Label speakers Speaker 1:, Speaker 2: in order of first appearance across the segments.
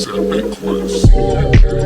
Speaker 1: CMJ's Epic Quest. CMJ's Epic Quest.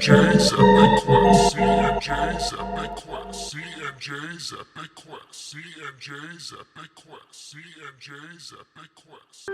Speaker 1: CMJ's Epic Quest. CMJ's Epic Quest. CMJ's Epic Quest. CMJ's Epic Quest. CMJ's Epic Quest.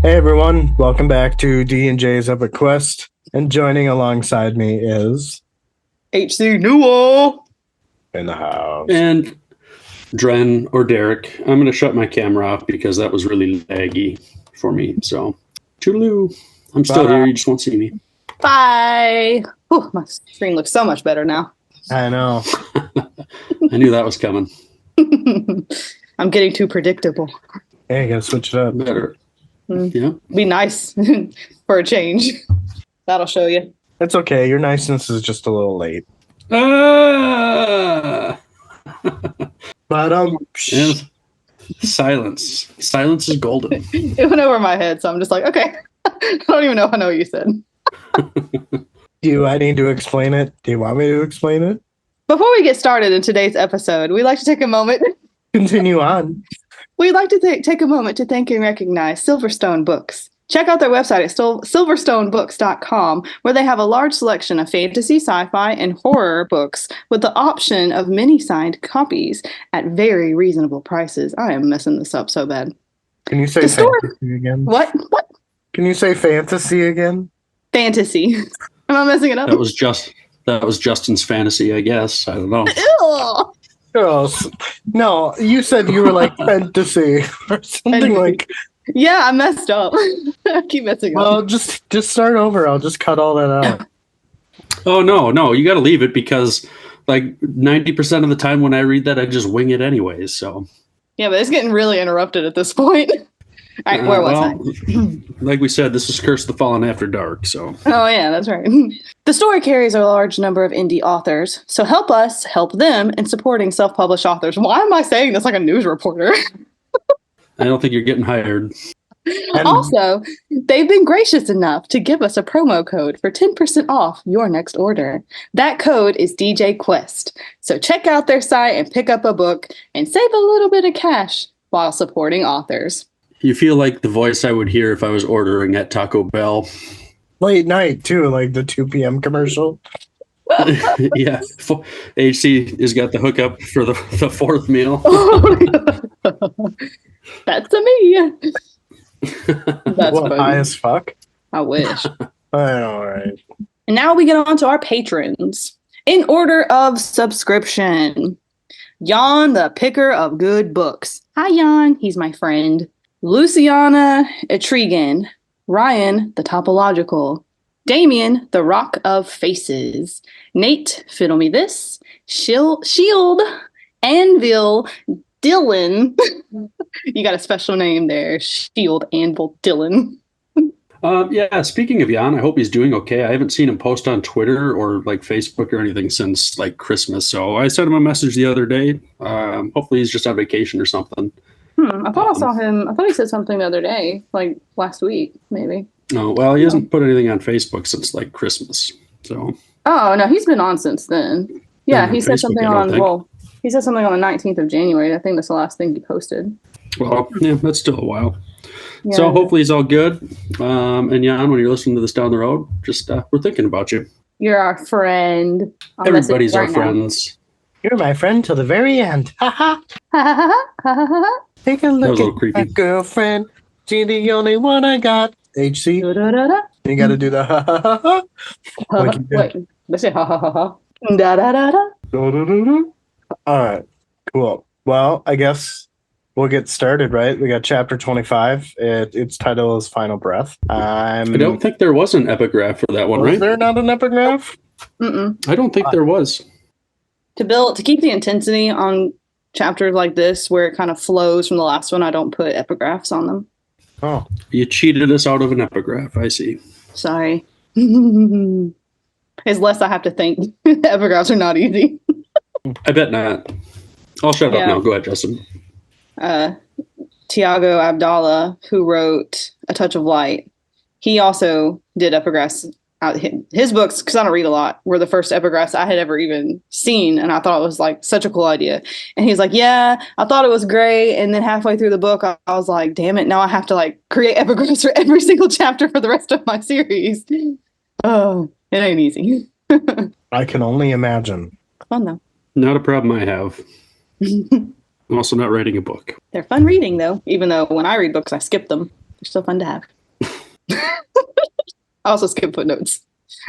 Speaker 2: Hey everyone, welcome back to D&J's Epic Quest, and joining alongside me is
Speaker 3: HC Newell
Speaker 2: in the house.
Speaker 4: And Dren or Derek. I'm going to shut my camera off because that was really laggy for me. So, toodaloo. I'm still here. You just won't see me.
Speaker 3: Bye. Whew, my screen looks so much better now.
Speaker 2: I know.
Speaker 4: I knew that was coming.
Speaker 3: I'm getting too predictable.
Speaker 2: Hey, you gotta switch it up.
Speaker 4: Better. Yeah.
Speaker 3: Be nice for a change. That'll show you.
Speaker 2: It's okay. Your niceness is just a little late.
Speaker 4: Ah!
Speaker 2: But
Speaker 4: Yeah. Silence. Silence is golden.
Speaker 3: It went over my head, so I'm just like, okay. I don't even know if I know what you said.
Speaker 2: do I need to explain it? Do you want me to explain it?
Speaker 3: Before we get started in today's episode, we'd like to take a moment.
Speaker 2: Continue on.
Speaker 3: We'd like to take a moment to thank and recognize Silverstone Books. Check out their website at silverstonebooks.com, where they have a large selection of fantasy, sci-fi, and horror books with the option of many signed copies at very reasonable prices. I am messing this up so bad.
Speaker 2: Can you say fantasy again?
Speaker 3: What?
Speaker 2: Can you say fantasy again?
Speaker 3: Fantasy. Am I messing it up?
Speaker 4: That was Justin's fantasy, I guess. I don't know.
Speaker 3: Ew.
Speaker 2: Girls. No, you said you were like fantasy or something like.
Speaker 3: Yeah, I messed up. I keep messing up.
Speaker 2: Well, just start over. I'll just cut all that out.
Speaker 4: Oh, no. You got to leave it because like 90% of the time when I read that, I just wing it anyways. So.
Speaker 3: Yeah, but it's getting really interrupted at this point. All right, where was I?
Speaker 4: Like we said, this is Curse of the Fallen After Dark, so.
Speaker 3: Oh, yeah, that's right. The story carries a large number of indie authors, so help us help them in supporting self-published authors. Why am I saying this like a news reporter?
Speaker 4: I don't think you're getting hired.
Speaker 3: Also, they've been gracious enough to give us a promo code for 10% off your next order. That code is DJ Quest. So check out their site and pick up a book and save a little bit of cash while supporting authors.
Speaker 4: You feel like the voice I would hear if I was ordering at Taco Bell.
Speaker 2: Late night, too, like the 2 p.m. commercial.
Speaker 4: Yeah. HC has got the hookup for the fourth meal.
Speaker 3: That's a me. That's
Speaker 2: what, high as fuck?
Speaker 3: I wish.
Speaker 2: I know, right?
Speaker 3: And now we get on to our patrons. In order of subscription. Jan, the picker of good books. Hi, Jan. He's my friend. Luciana Etrigan. Ryan, the topological. Damien, the rock of faces. Nate, fiddle me this. Shield, Anvil, Dylan. You got a special name there. Shield, Anvil, Dylan.
Speaker 4: Yeah, speaking of Jan, I hope he's doing okay. I haven't seen him post on Twitter or like Facebook or anything since like Christmas. So I sent him a message the other day. Hopefully he's just on vacation or something.
Speaker 3: I thought I saw him. I thought he said something the other day, like last week, maybe.
Speaker 4: No, well, he hasn't put anything on Facebook since like Christmas. So.
Speaker 3: Oh no, he's been on since then. Yeah, he said
Speaker 4: Facebook,
Speaker 3: something he said something on the 19th of January. I think that's the last thing he posted.
Speaker 4: Well, yeah, that's still a while.
Speaker 3: Yeah.
Speaker 4: So hopefully he's all good. And Jan, when you're listening to this down the road, just we're thinking about you.
Speaker 3: You're our friend.
Speaker 4: Everybody's our friends.
Speaker 2: You're my friend till the very end. Ha ha. Take a
Speaker 4: That was
Speaker 2: look
Speaker 4: a little
Speaker 2: at
Speaker 4: creepy.
Speaker 2: my girlfriend. She's the only one I got. HC. You got to do the ha ha ha ha.
Speaker 3: Wait, let's say ha ha ha ha. Da da da da.
Speaker 2: All right, cool. Well, I guess we'll get started, right? We got chapter 25. Its title is Final Breath.
Speaker 4: I don't think there was an epigraph for that one,
Speaker 2: Was
Speaker 4: right?
Speaker 2: there not an epigraph?
Speaker 4: I don't think there was.
Speaker 3: To keep the intensity on chapters like this, where it kind of flows from the last one, I don't put epigraphs on them.
Speaker 2: Oh,
Speaker 4: You cheated us out of an epigraph, I see.
Speaker 3: Sorry. It's less I have to think. Epigraphs are not easy.
Speaker 4: I bet not. I'll shut up now. Go ahead, Justin.
Speaker 3: Tiago Abdallah, who wrote A Touch of Light, he also did epigraphs. His books, because I don't read a lot, were the first epigraphs I had ever even seen, and I thought it was like such a cool idea. And he's like, "Yeah, I thought it was great." And then halfway through the book, I was like, "Damn it! Now I have to like create epigraphs for every single chapter for the rest of my series." Oh, it ain't easy.
Speaker 2: I can only imagine.
Speaker 3: Fun though.
Speaker 4: Not a problem I have. I'm also not writing a book.
Speaker 3: They're fun reading though. Even though when I read books, I skip them. They're still fun to have. I also skip footnotes.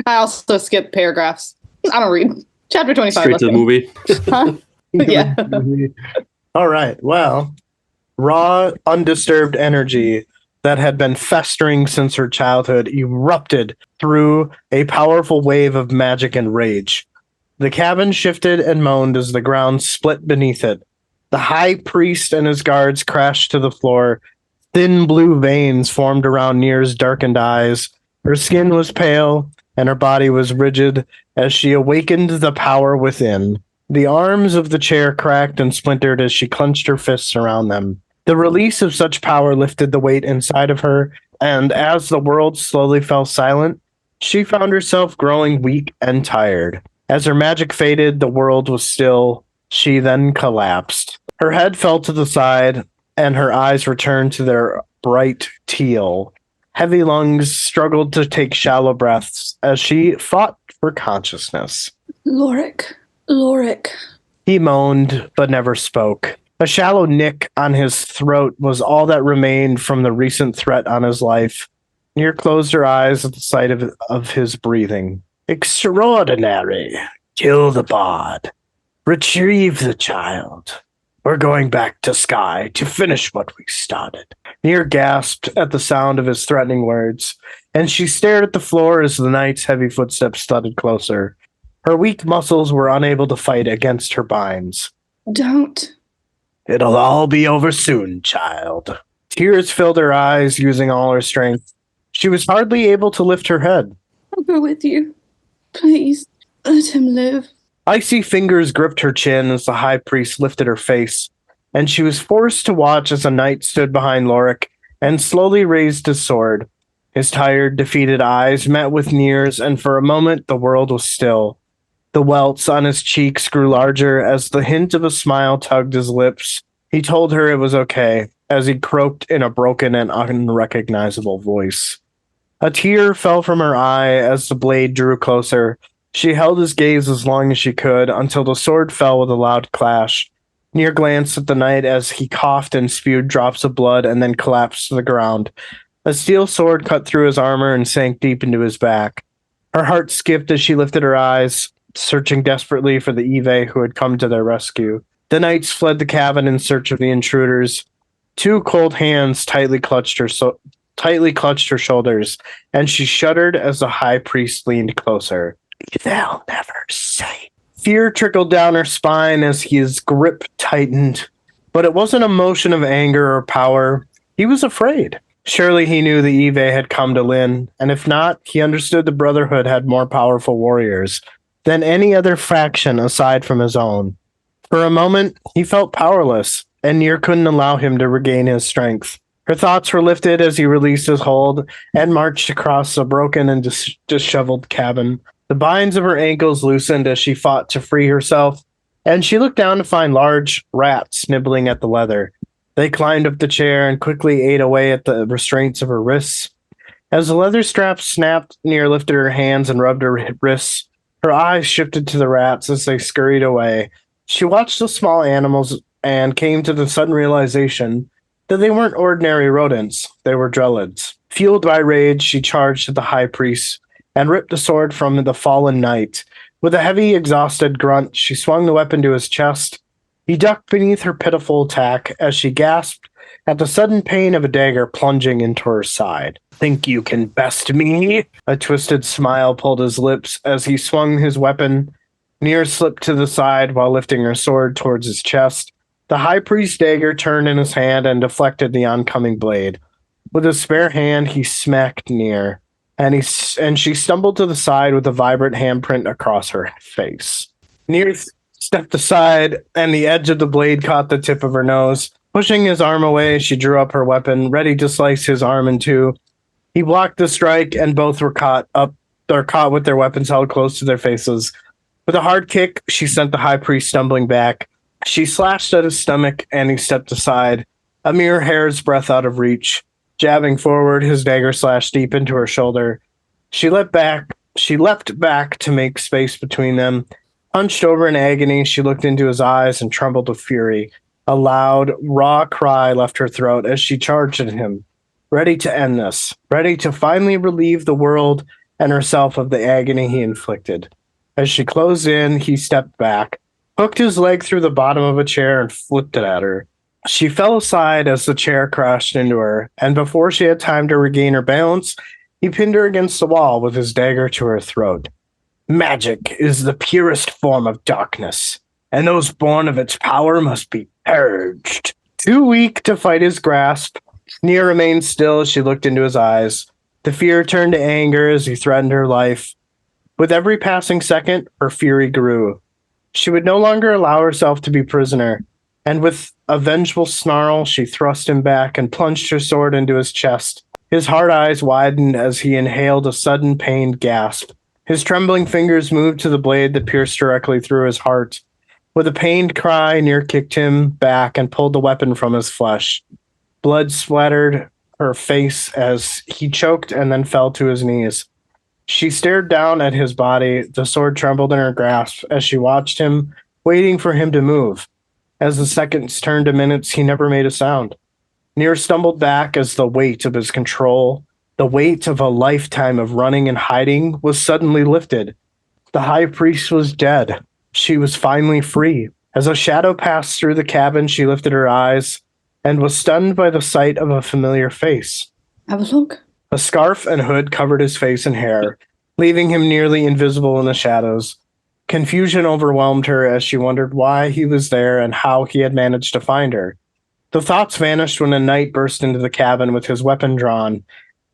Speaker 3: I also skip paragraphs. I don't read. Chapter 25.
Speaker 4: Straight to the movie.
Speaker 3: Huh? Yeah.
Speaker 2: All right. Well, raw, undisturbed energy that had been festering since her childhood erupted through a powerful wave of magic and rage. The cabin shifted and moaned as the ground split beneath it. The high priest and his guards crashed to the floor. Thin blue veins formed around Nir's darkened eyes. Her skin was pale, and her body was rigid as she awakened the power within. The arms of the chair cracked and splintered as she clenched her fists around them. The release of such power lifted the weight inside of her, and as the world slowly fell silent, she found herself growing weak and tired. As her magic faded, the world was still. She then collapsed. Her head fell to the side, and her eyes returned to their bright teal. Heavy lungs struggled to take shallow breaths as she fought for consciousness.
Speaker 3: Lorik.
Speaker 2: He moaned, but never spoke. A shallow nick on his throat was all that remained from the recent threat on his life. Nir closed her eyes at the sight of his breathing. Extraordinary. Kill the bard. Retrieve the child. We're going back to Sky to finish what we started. Nir gasped at the sound of his threatening words, and she stared at the floor as the knight's heavy footsteps thudded closer. Her weak muscles were unable to fight against her binds.
Speaker 3: Don't.
Speaker 2: It'll all be over soon, child. Tears filled her eyes, using all her strength. She was hardly able to lift her head.
Speaker 3: I'll go with you. Please, let him live.
Speaker 2: Icy fingers gripped her chin as the high priest lifted her face, and she was forced to watch as a knight stood behind Lorik and slowly raised his sword. His tired, defeated eyes met with Nir's, and for a moment the world was still. The welts on his cheeks grew larger as the hint of a smile tugged his lips. He told her it was okay, as he croaked in a broken and unrecognizable voice. A tear fell from her eye as the blade drew closer. She held his gaze as long as she could until the sword fell with a loud clash. Nir glanced at the knight as he coughed and spewed drops of blood and then collapsed to the ground. A steel sword cut through his armor and sank deep into his back. Her heart skipped as she lifted her eyes, searching desperately for the Eve who had come to their rescue. The knights fled the cabin in search of the intruders. Two cold hands tightly clutched her shoulders, and she shuddered as the high priest leaned closer. They'll never say. Fear trickled down her spine as his grip tightened, but it wasn't a motion of anger or power. He was afraid. Surely he knew the Eve had come to Lynn, and if not, he understood the Brotherhood had more powerful warriors than any other faction aside from his own. For a moment, he felt powerless, and Nier couldn't allow him to regain his strength. Her thoughts were lifted as he released his hold and marched across the broken and disheveled cabin. The binds of her ankles loosened as she fought to free herself, and she looked down to find large rats nibbling at the leather. They climbed up the chair and quickly ate away at the restraints of her wrists. As the leather straps snapped, Nier lifted her hands and rubbed her wrists. Her eyes shifted to the rats as they scurried away. She watched the small animals and came to the sudden realization that they weren't ordinary rodents, they were drellids. Fueled by rage, she charged at the high priest and ripped the sword from the fallen knight. With a heavy, exhausted grunt, she swung the weapon to his chest. He ducked beneath her pitiful attack as she gasped at the sudden pain of a dagger plunging into her side. Think you can best me? A twisted smile pulled his lips as he swung his weapon. Nier slipped to the side while lifting her sword towards his chest. The high priest's dagger turned in his hand and deflected the oncoming blade. With his spare hand, he smacked Nier, and she stumbled to the side with a vibrant handprint across her face. Nier stepped aside, and the edge of the blade caught the tip of her nose. Pushing his arm away, she drew up her weapon, ready to slice his arm in two. He blocked the strike, and both were caught with their weapons held close to their faces. With a hard kick, she sent the high priest stumbling back. She slashed at his stomach, and he stepped aside, a mere hair's breadth out of reach. Jabbing forward, his dagger slashed deep into her shoulder. She leapt back to make space between them. Hunched over in agony, she looked into his eyes and trembled with fury. A loud, raw cry left her throat as she charged at him, ready to end this, ready to finally relieve the world and herself of the agony he inflicted. As she closed in, he stepped back, hooked his leg through the bottom of a chair, and flipped it at her. She fell aside as the chair crashed into her, and before she had time to regain her balance, he pinned her against the wall with his dagger to her throat. Magic is the purest form of darkness, and those born of its power must be purged. Too weak to fight his grasp, Nier remained still as she looked into his eyes. The fear turned to anger as he threatened her life. With every passing second, her fury grew. She would no longer allow herself to be prisoner, and with a vengeful snarl, she thrust him back and plunged her sword into his chest. His hard eyes widened as he inhaled a sudden pained gasp. His trembling fingers moved to the blade that pierced directly through his heart. With a pained cry, Nier kicked him back and pulled the weapon from his flesh. Blood splattered her face as he choked and then fell to his knees. She stared down at his body. The sword trembled in her grasp as she watched him, waiting for him to move. As the seconds turned to minutes, he never made a sound. Nier stumbled back as the weight of his control, the weight of a lifetime of running and hiding, was suddenly lifted. The high priest was dead. She was finally free. As a shadow passed through the cabin, she lifted her eyes and was stunned by the sight of a familiar face.
Speaker 3: Have a look.
Speaker 2: A scarf and hood covered his face and hair, leaving him nearly invisible in the shadows. Confusion overwhelmed her as she wondered why he was there and how he had managed to find her. The thoughts vanished when a knight burst into the cabin with his weapon drawn.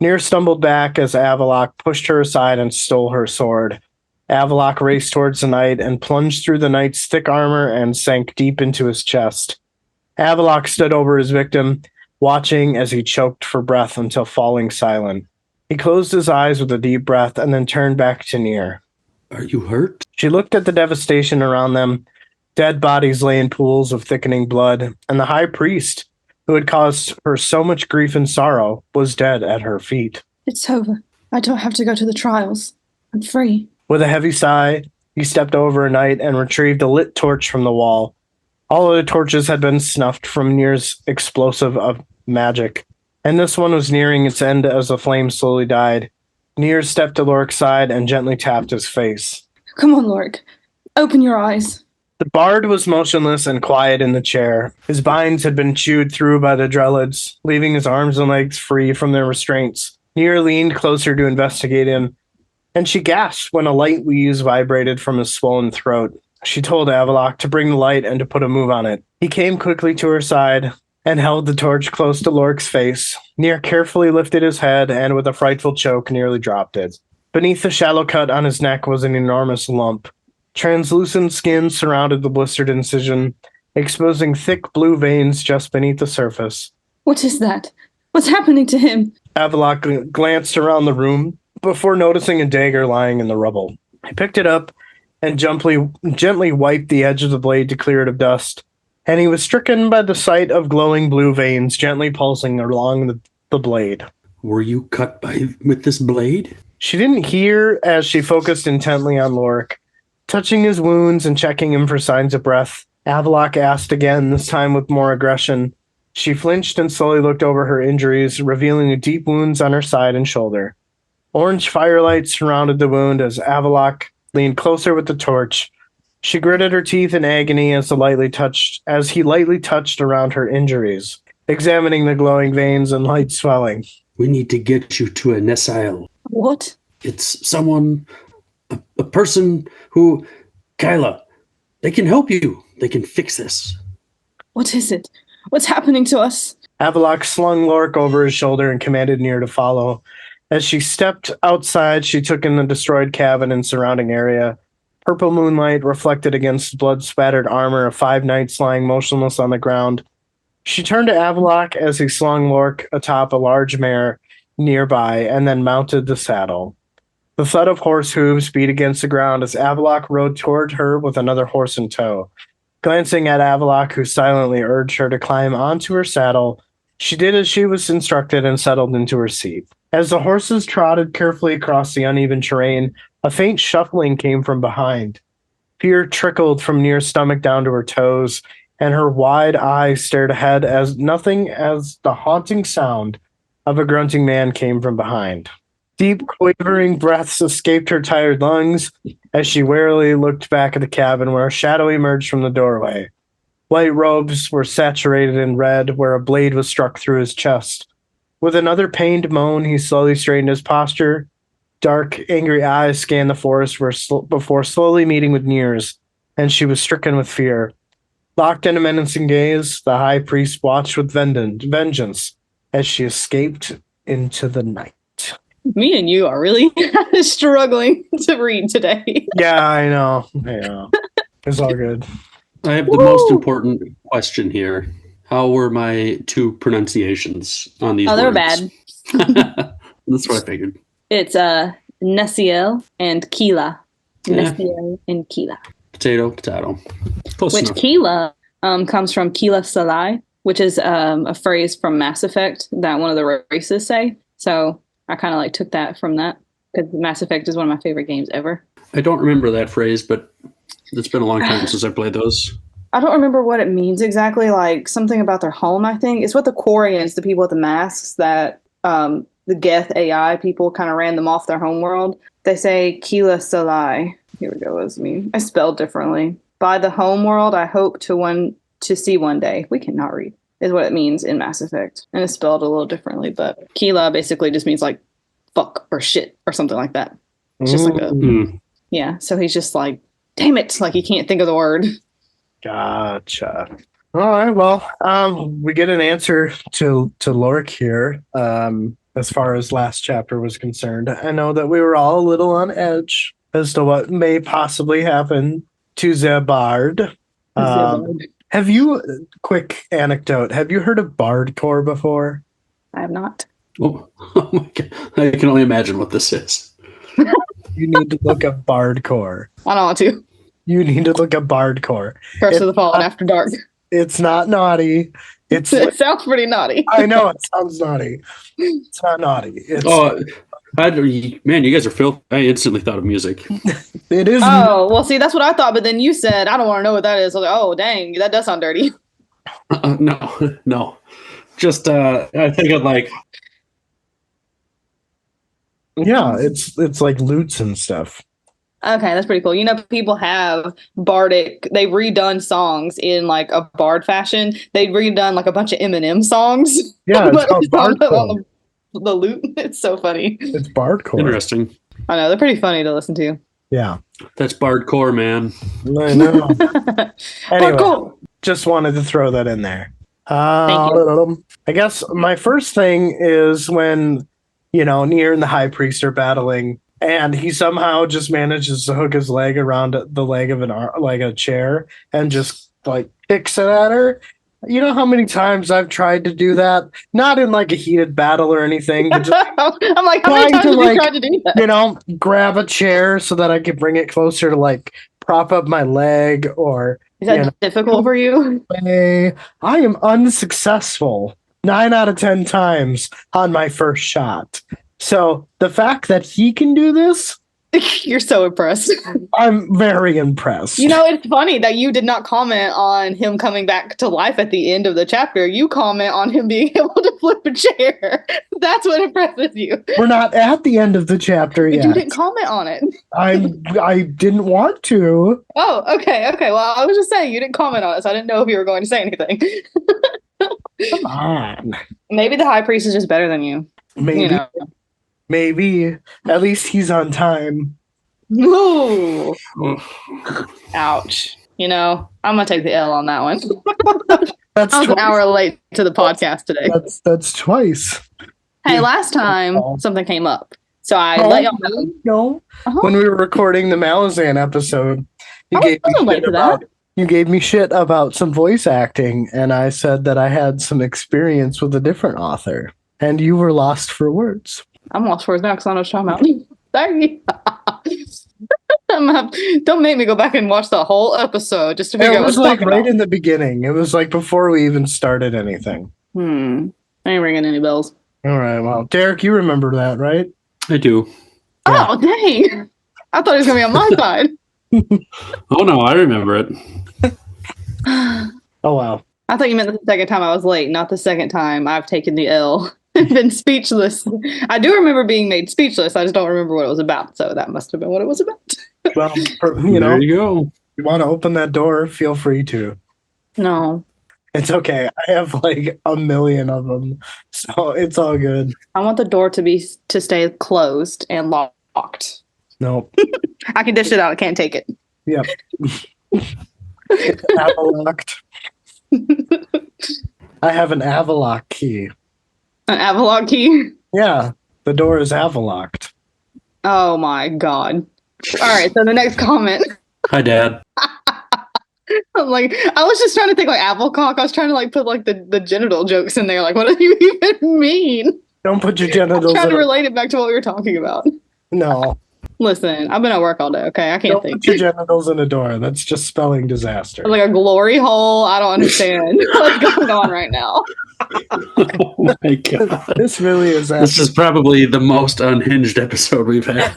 Speaker 2: Nier stumbled back as Avallac'h pushed her aside and stole her sword. Avallac'h raced towards the knight and plunged through the knight's thick armor and sank deep into his chest. Avallac'h stood over his victim, watching as he choked for breath until falling silent. He closed his eyes with a deep breath and then turned back to Nier.
Speaker 4: Are you hurt?
Speaker 2: She looked at the devastation around them. Dead bodies lay in pools of thickening blood, and the high priest, who had caused her so much grief and sorrow, was dead at her feet.
Speaker 3: It's over. I don't have to go to the trials. I'm free.
Speaker 2: With a heavy sigh, he stepped over a knight and retrieved a lit torch from the wall. All other torches had been snuffed from Nier's explosive of magic, and this one was nearing its end as the flame slowly died. Nier stepped to Lorik's side and gently tapped his face.
Speaker 3: Come on, Lorik. Open your eyes.
Speaker 2: The bard was motionless and quiet in the chair. His binds had been chewed through by the drellids, leaving his arms and legs free from their restraints. Nier leaned closer to investigate him, and she gasped when a light wheeze vibrated from his swollen throat. She told Avallac'h to bring the light and to put a move on it. He came quickly to her side, and held the torch close to Lork's face. Nier carefully lifted his head and, with a frightful choke, nearly dropped it. Beneath the shallow cut on his neck was an enormous lump. Translucent skin surrounded the blistered incision, exposing thick blue veins just beneath the surface.
Speaker 3: What is that? What's happening to him?
Speaker 2: Avalok glanced around the room before noticing a dagger lying in the rubble. He picked it up and gently wiped the edge of the blade to clear it of dust, and he was stricken by the sight of glowing blue veins gently pulsing along the blade.
Speaker 4: Were you cut with this blade?
Speaker 2: She didn't hear as she focused intently on Lorik. Touching his wounds and checking him for signs of breath, Avalok asked again, this time with more aggression. She flinched and slowly looked over her injuries, revealing deep wounds on her side and shoulder. Orange firelight surrounded the wound as Avalok leaned closer with the torch. She gritted her teeth in agony as he lightly touched around her injuries, examining the glowing veins and light swelling.
Speaker 4: We need to get you to a Nesile.
Speaker 3: What?
Speaker 4: It's someone, a person who, Kyla, they can help you. They can fix this.
Speaker 3: What is it? What's happening to us?
Speaker 2: Avalok slung Lork over his shoulder and commanded Nier to follow. As she stepped outside, she took in the destroyed cabin and surrounding area. Purple moonlight reflected against blood-spattered armor of 5 knights lying motionless on the ground. She turned to Avalok as he slung Lork atop a large mare nearby and then mounted the saddle. The thud of horse hooves beat against the ground as Avalok rode toward her with another horse in tow. Glancing at Avalok, who silently urged her to climb onto her saddle, she did as she was instructed and settled into her seat. As the horses trotted carefully across the uneven terrain, a faint shuffling came from behind. Fear trickled from Nier's stomach down to her toes, and her wide eyes stared ahead as the haunting sound of a grunting man came from behind. Deep, quavering breaths escaped her tired lungs as she warily looked back at the cabin where a shadow emerged from the doorway. White robes were saturated in red where a blade was struck through his chest. With another pained moan, he slowly straightened his posture. Dark, angry eyes scanned the forest before slowly meeting with Nier's, and she was stricken with fear. Locked in a menacing gaze, the high priest watched with vengeance as she escaped into the night.
Speaker 3: Me and you are really struggling to read today.
Speaker 2: Yeah, I know. It's all good.
Speaker 4: I have the most important question here. How were my 2 pronunciations on these words?
Speaker 3: They're bad.
Speaker 4: That's what I figured.
Speaker 3: It's Nesiel and Kila.
Speaker 4: Yeah.
Speaker 3: Nesiel and Kila.
Speaker 4: Potato. Close
Speaker 3: Which
Speaker 4: enough.
Speaker 3: Kila comes from Kila Salai, which is a phrase from Mass Effect that one of the races say. So I kind of took that from that because Mass Effect is one of my favorite games ever.
Speaker 4: I don't remember that phrase, but it's been a long time since I played those.
Speaker 3: I don't remember what it means exactly, something about their home, I think. It's what the Quarians, the people with the masks that the Geth AI people kind of ran them off their homeworld. They say Kila Salai. Here we go, what does it mean? I spelled differently. By the homeworld, I hope to see one day. We cannot read, is what it means in Mass Effect. And it's spelled a little differently, but Kila basically just means fuck or shit or something like that. It's just yeah, so he's just damn it, he can't think of the word.
Speaker 2: Gotcha. All right, well, we get an answer to Lorik here as far as last chapter was concerned. I know that we were all a little on edge as to what may possibly happen to Zebard. Have you, quick anecdote, have you heard of Bardcore before?
Speaker 3: I have not.
Speaker 4: Oh my God. I can only imagine what this is.
Speaker 2: You need to look up Bardcore.
Speaker 3: I don't want to.
Speaker 2: You need to look up Bardcore.
Speaker 3: Curse of the Fallen After Dark.
Speaker 2: It's not naughty.
Speaker 3: It sounds pretty naughty.
Speaker 2: I know, it sounds naughty. It's not naughty.
Speaker 4: Man, you guys are filthy. I instantly thought of music.
Speaker 2: It is.
Speaker 3: Oh, well, see, that's what I thought, but then you said, I don't want to know what that is. I was like, oh, dang, that does sound dirty.
Speaker 4: No. Just, I think of
Speaker 2: Yeah, it's like lutes and stuff.
Speaker 3: Okay, that's pretty cool. People have they've redone songs in a bard fashion. They've redone a bunch of Eminem songs.
Speaker 2: Yeah, it's called Bardcore.
Speaker 3: On the lute. It's so funny.
Speaker 2: It's Bardcore.
Speaker 4: Interesting.
Speaker 3: I know, they're pretty funny to listen to.
Speaker 2: Yeah.
Speaker 4: That's Bardcore, man.
Speaker 2: I know. Anyway,
Speaker 3: Bardcore.
Speaker 2: just wanted to throw that in there.
Speaker 3: Thank you.
Speaker 2: I guess my first thing is when, Nier and the High Priest are battling, and he somehow just manages to hook his leg around the leg of like a chair and just like kicks it at her. You know how many times I've tried to do that? Not in like a heated battle or anything, but just
Speaker 3: I'm like, how many
Speaker 2: trying
Speaker 3: times
Speaker 2: to
Speaker 3: have you
Speaker 2: like,
Speaker 3: tried to do that?
Speaker 2: grab a chair so that I could bring it closer to like prop up my leg or
Speaker 3: Is that difficult for you?
Speaker 2: way. I am unsuccessful 9 out of 10 times on my first shot. So the fact that he can do this,
Speaker 3: You're so impressed.
Speaker 2: I'm very impressed.
Speaker 3: It's funny that you did not comment on him coming back to life at the end of the chapter. You comment on him being able to flip a chair. That's what impresses you.
Speaker 2: We're not at the end of the chapter yet.
Speaker 3: You didn't comment on it.
Speaker 2: I didn't want to.
Speaker 3: Oh, okay. Well, I was just saying you didn't comment on it, so I didn't know if you were going to say anything.
Speaker 2: Come on.
Speaker 3: Maybe the high priest is just better than you.
Speaker 2: Maybe. Maybe. At least he's on time.
Speaker 3: Ooh. Ouch. I'm gonna take the L on that one.
Speaker 2: That's
Speaker 3: I was an hour late to the podcast today.
Speaker 2: That's twice.
Speaker 3: Hey, last time something came up, so I let y'all know.
Speaker 2: No. When we were recording the Malazan episode, you gave me shit about some voice acting, and I said that I had some experience with a different author, and you were lost for words.
Speaker 3: I'm lost for words now because I know what you're talking about. Sorry. Don't make me go back and watch the whole episode just to figure out
Speaker 2: what
Speaker 3: you're talking
Speaker 2: right
Speaker 3: about.
Speaker 2: In the beginning. It was like before we even started anything.
Speaker 3: I ain't ringing any bells.
Speaker 2: All right, well, Derek, you remember that, right?
Speaker 4: I do.
Speaker 2: Yeah.
Speaker 3: Oh, dang. I thought he was going to be on my side.
Speaker 4: Oh, no, I remember it.
Speaker 2: Oh, wow.
Speaker 3: I thought you meant the second time I was late, not the second time I've taken the L and been speechless. I do remember being made speechless. I just don't remember what it was about. So that must have been what it was about.
Speaker 2: Well,
Speaker 4: there you go.
Speaker 2: If you want to open that door, feel free to.
Speaker 3: No.
Speaker 2: It's okay. I have like a million of them, so it's all good.
Speaker 3: I want the door to stay closed and locked.
Speaker 2: Nope.
Speaker 3: I can dish it out. I can't take it.
Speaker 2: Yep. It's avalocked. I have an avalock key.
Speaker 3: An avalock key?
Speaker 2: Yeah, the door is avalocked.
Speaker 3: Oh my god. All right, so the next comment.
Speaker 4: Hi, Dad.
Speaker 3: I'm like, I was just trying to think like Applecock. I was trying to like put like the genital jokes in there. Like, what do you even mean?
Speaker 2: Don't put your genitals
Speaker 3: I'm trying
Speaker 2: in
Speaker 3: to relate it back to what we were talking about.
Speaker 2: No.
Speaker 3: Listen, I've been at work all day, okay? I can't
Speaker 2: Don't
Speaker 3: think.
Speaker 2: put your genitals in a door. That's just spelling disaster.
Speaker 3: Like a glory hole. I don't understand what's going on right now.
Speaker 4: Oh my god.
Speaker 2: This really is
Speaker 4: This is probably the most unhinged episode we've had.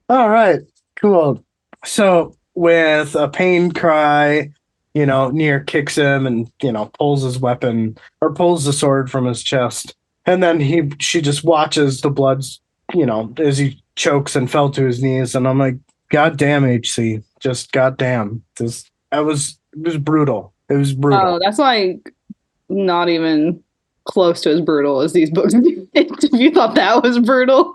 Speaker 2: All right, cool. So with a pain cry, Nier kicks him and, pulls his weapon or pulls the sword from his chest. And then she just watches the bloods, as he chokes and fell to his knees. And I'm like, God damn, HC. Just goddamn. It was brutal. It was brutal.
Speaker 3: Oh, that's like not even close to as brutal as these books. If you thought that was brutal.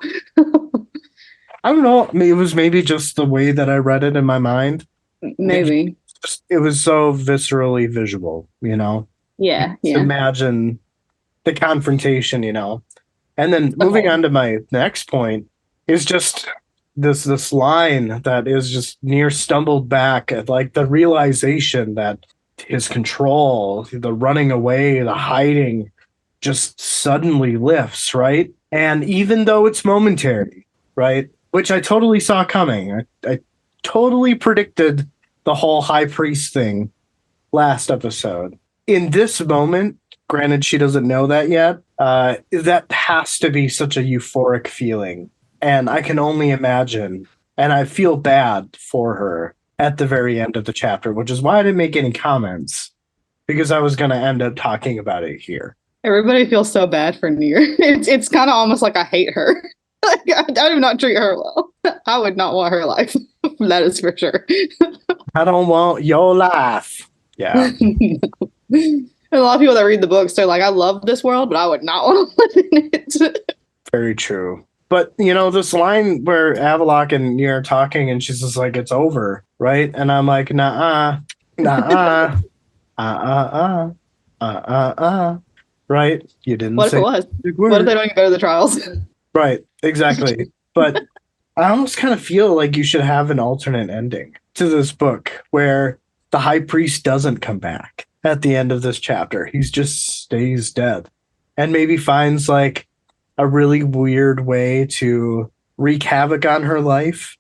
Speaker 2: I don't know. It was maybe just the way that I read it in my mind.
Speaker 3: Maybe.
Speaker 2: It was so viscerally visual,
Speaker 3: Yeah.
Speaker 2: Imagine the confrontation, And then moving on to my next point is just this line that is just near stumbled back at like the realization that his control, the running away, the hiding just suddenly lifts, right? And even though it's momentary, right? Which I totally saw coming. I totally predicted the whole high priest thing last episode. In this moment, granted she doesn't know that yet, that has to be such a euphoric feeling. And I can only imagine, and I feel bad for her at the very end of the chapter, which is why I didn't make any comments, because I was going to end up talking about it here.
Speaker 3: Everybody feels so bad for Nier. It's kind of almost like I hate her. Like, I do not treat her well. I would not want her life. That is for sure.
Speaker 2: I don't want your life. Yeah.
Speaker 3: And a lot of people that read the books, they're like, I love this world, but I would not want to live in it.
Speaker 2: Very true. But, this line where Avalock and Nier are talking and she's just like, it's over, right? And I'm like, nah. Right? You didn't
Speaker 3: What if it
Speaker 2: say
Speaker 3: was?
Speaker 2: the big
Speaker 3: What if
Speaker 2: word.
Speaker 3: they don't even go to the trials?
Speaker 2: Right, exactly. But I almost kind of feel like you should have an alternate ending to this book where the high priest doesn't come back at the end of this chapter. He's just stays dead and maybe finds like a really weird way to wreak havoc on her life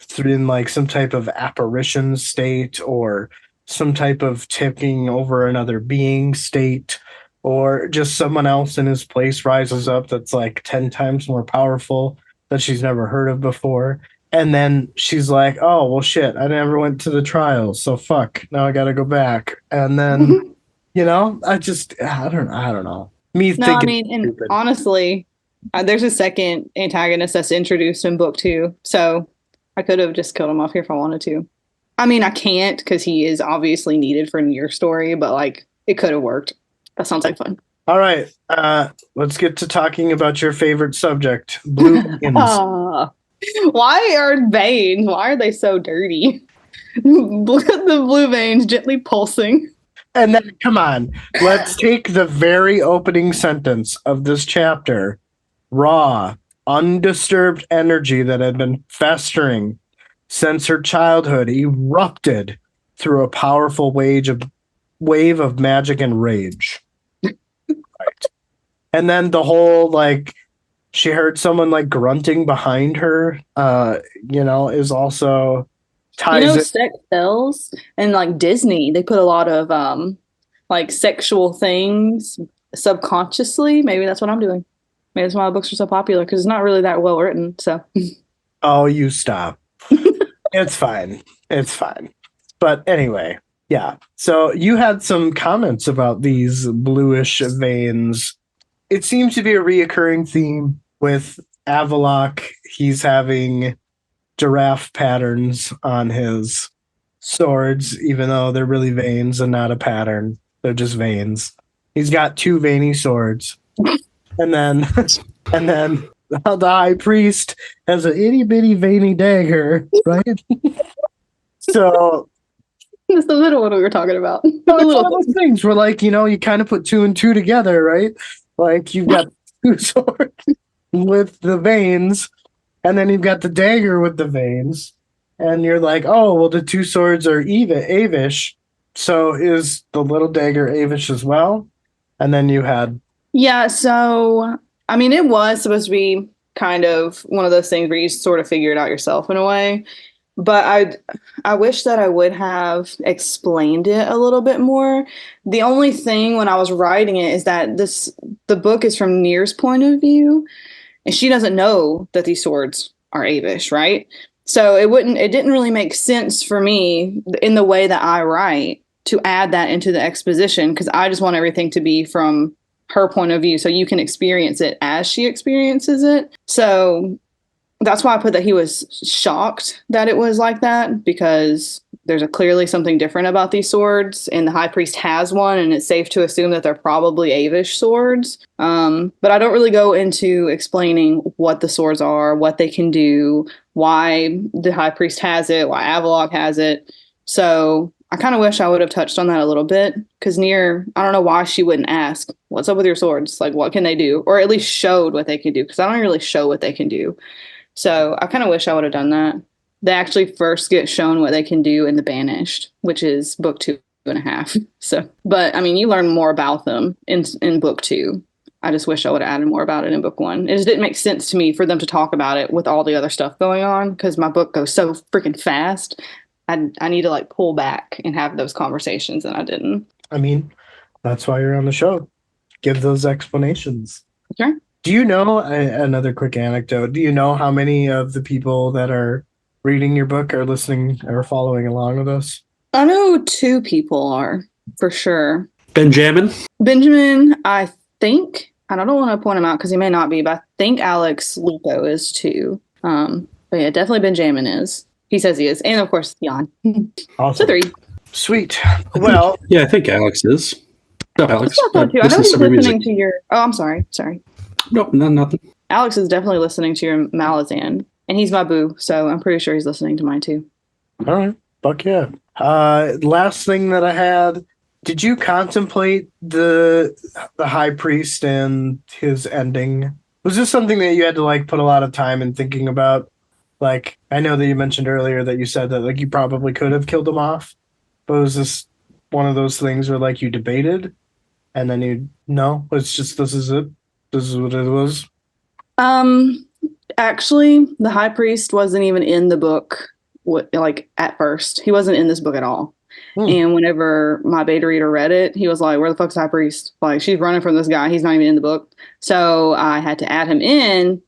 Speaker 2: through in like some type of apparition state or some type of tipping over another being state or just someone else in his place rises up that's like 10 times more powerful that she's never heard of before. And then she's like, oh, well, shit, I never went to the trials. So fuck, now I got to go back. And then, I don't know. Me
Speaker 3: No, I
Speaker 2: thinking
Speaker 3: mean, and
Speaker 2: stupid.
Speaker 3: honestly, there's a second antagonist that's introduced in book 2. So I could have just killed him off here if I wanted to. I mean, I can't because he is obviously needed for your story, but like it could have worked. That sounds like fun.
Speaker 2: All right. Let's get to talking about your favorite subject, blue veins.
Speaker 3: Why are veins? Why are they so dirty? Look at the blue veins gently pulsing.
Speaker 2: And then, come on, let's take the very opening sentence of this chapter. Raw, undisturbed energy that had been festering since her childhood erupted through a powerful wave of magic and rage. Right. And then the whole like she heard someone like grunting behind her, is also ties it.
Speaker 3: Sex sells, and like Disney, they put a lot of like sexual things subconsciously. Maybe that's what I'm doing. Maybe that's why the books are so popular because it's not really that well written. So,
Speaker 2: Oh, you stop. It's fine. It's fine. But anyway, yeah. So you had some comments about these bluish veins. It seems to be a reoccurring theme with Avalok. He's having giraffe patterns on his swords, even though they're really veins and not a pattern. They're just veins. He's got 2 veiny swords. And then the high priest has an itty bitty veiny dagger, right? So
Speaker 3: it's the little one we were talking about.
Speaker 2: it's one of those things where, like, you kind of put 2 and 2 together, right? Like you've got 2 swords with the veins, and then you've got the dagger with the veins, and you're like, oh, well, the 2 swords are Avish, so is the little dagger Avish as well? And then you had
Speaker 3: Yeah, so I mean, it was supposed to be kind of one of those things where you sort of figure it out yourself in a way. But I wish that I would have explained it a little bit more. The only thing when I was writing it is that the book is from Nir's point of view, and she doesn't know that these swords are Avish, right? So it didn't really make sense for me in the way that I write to add that into the exposition because I just want everything to be from her point of view so you can experience it as she experiences it. So that's why I put that he was shocked that it was like that because there's clearly something different about these swords and the high priest has one and it's safe to assume that they're probably Avish swords. But I don't really go into explaining what the swords are, what they can do, why the high priest has it, why Avalok has it. So I kind of wish I would have touched on that a little bit because Nir, I don't know why she wouldn't ask, what's up with your swords? Like, what can they do? Or at least showed what they can do because I don't really show what they can do. So I kind of wish I would have done that. They actually first get shown what they can do in The Banished, which is book 2.5. So, but I mean, you learn more about them in book 2. I just wish I would have added more about it in book 1. It just didn't make sense to me for them to talk about it with all the other stuff going on because my book goes so freaking fast. I need to like pull back and have those conversations, and I didn't.
Speaker 2: I mean, that's why you're on the show. Give those explanations.
Speaker 3: Sure.
Speaker 2: Do you know another quick anecdote? Do you know how many of the people that are reading your book are listening or following along with us?
Speaker 3: I know 2 people are for sure.
Speaker 4: Benjamin,
Speaker 3: I think, and I don't want to point him out because he may not be, but I think Alex Lupo is too. But yeah, definitely Benjamin is. He says he is. And of course, Jan.
Speaker 2: Awesome.
Speaker 3: So 3.
Speaker 2: Sweet. Well,
Speaker 4: yeah, I think Alex is. What's up, Alex?
Speaker 3: I know he's listening to your... Oh, I'm sorry.
Speaker 4: Nope, nothing.
Speaker 3: Alex is definitely listening to your Malazan. And he's my boo, so I'm pretty sure he's listening to mine too.
Speaker 2: All right. Fuck yeah. Last thing that I had Did you contemplate the high priest and his ending? Was this something that you had to like put a lot of time in thinking about? Like, I know that you mentioned earlier that you said that like you probably could have killed him off, but was this one of those things where like you debated and then you no, it's just this is it. This is what it was.
Speaker 3: Um, Actually, the high priest wasn't even in the book. Like at first, he wasn't in this book at all.
Speaker 2: Hmm.
Speaker 3: And whenever my beta reader read it, he was like, "Where the fuck's the high priest? Like, she's running from this guy. He's not even in the book." So I had to add him in,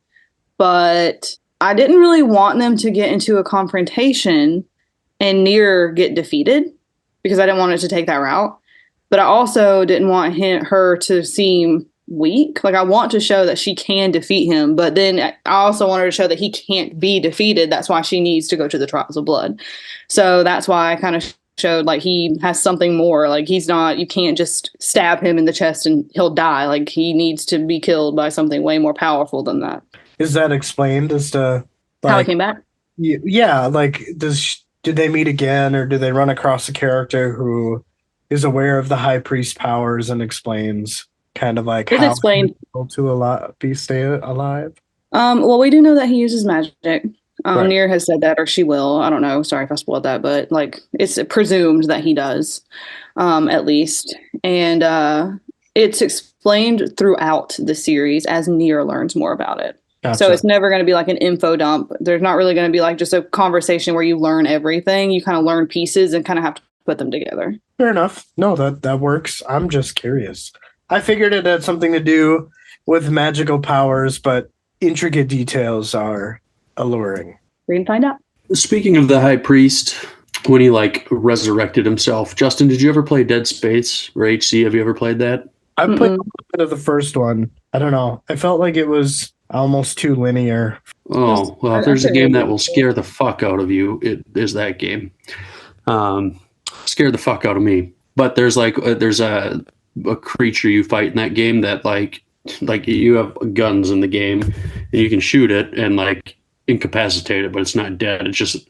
Speaker 3: but I didn't really want them to get into a confrontation and Near get defeated because I didn't want it to take that route. But I also didn't want her to seem weak. Like I want to show that she can defeat him, but then I also wanted to show that he can't be defeated. That's why she needs to go to the Trials of Blood. So that's why I kind of showed like he has something more. Like he's not, you can't just stab him in the chest and he'll die. Like he needs to be killed by something way more powerful than that.
Speaker 2: Is that explained as to
Speaker 3: How he
Speaker 2: like
Speaker 3: came back?
Speaker 2: yeah, like did they meet again or do they run across a character who is aware of the high priest powers and explains kind of like
Speaker 3: It's
Speaker 2: how
Speaker 3: explained.
Speaker 2: he's able to stay alive?
Speaker 3: Well, we do know that he uses magic.
Speaker 2: Right.
Speaker 3: Near has said that, or she will. I don't know. Sorry if I spoiled that, but like it's presumed that he does, at least. And it's explained throughout the series as Near learns more about it.
Speaker 2: Gotcha.
Speaker 3: So it's never going to be like an info dump. There's not really going to be like just a conversation where you learn everything. You kind of learn pieces and kind of have to put them together.
Speaker 2: Fair enough. No, that works. I'm just curious. I figured it had something to do with magical powers, but intricate details are alluring.
Speaker 3: We can find out.
Speaker 4: Speaking of the high priest, when he like resurrected himself, Justin, did you ever play Dead Space or HC? Have you ever played that?
Speaker 2: I played a little bit of the first one. I don't know. I felt like it was almost too linear.
Speaker 4: Oh, well, if there's a game that will scare the fuck out of you, it is that game. Scared the fuck out of me. But there's a creature you fight in that game that like you have guns in the game and you can shoot it and like incapacitate it, but it's not dead. It's just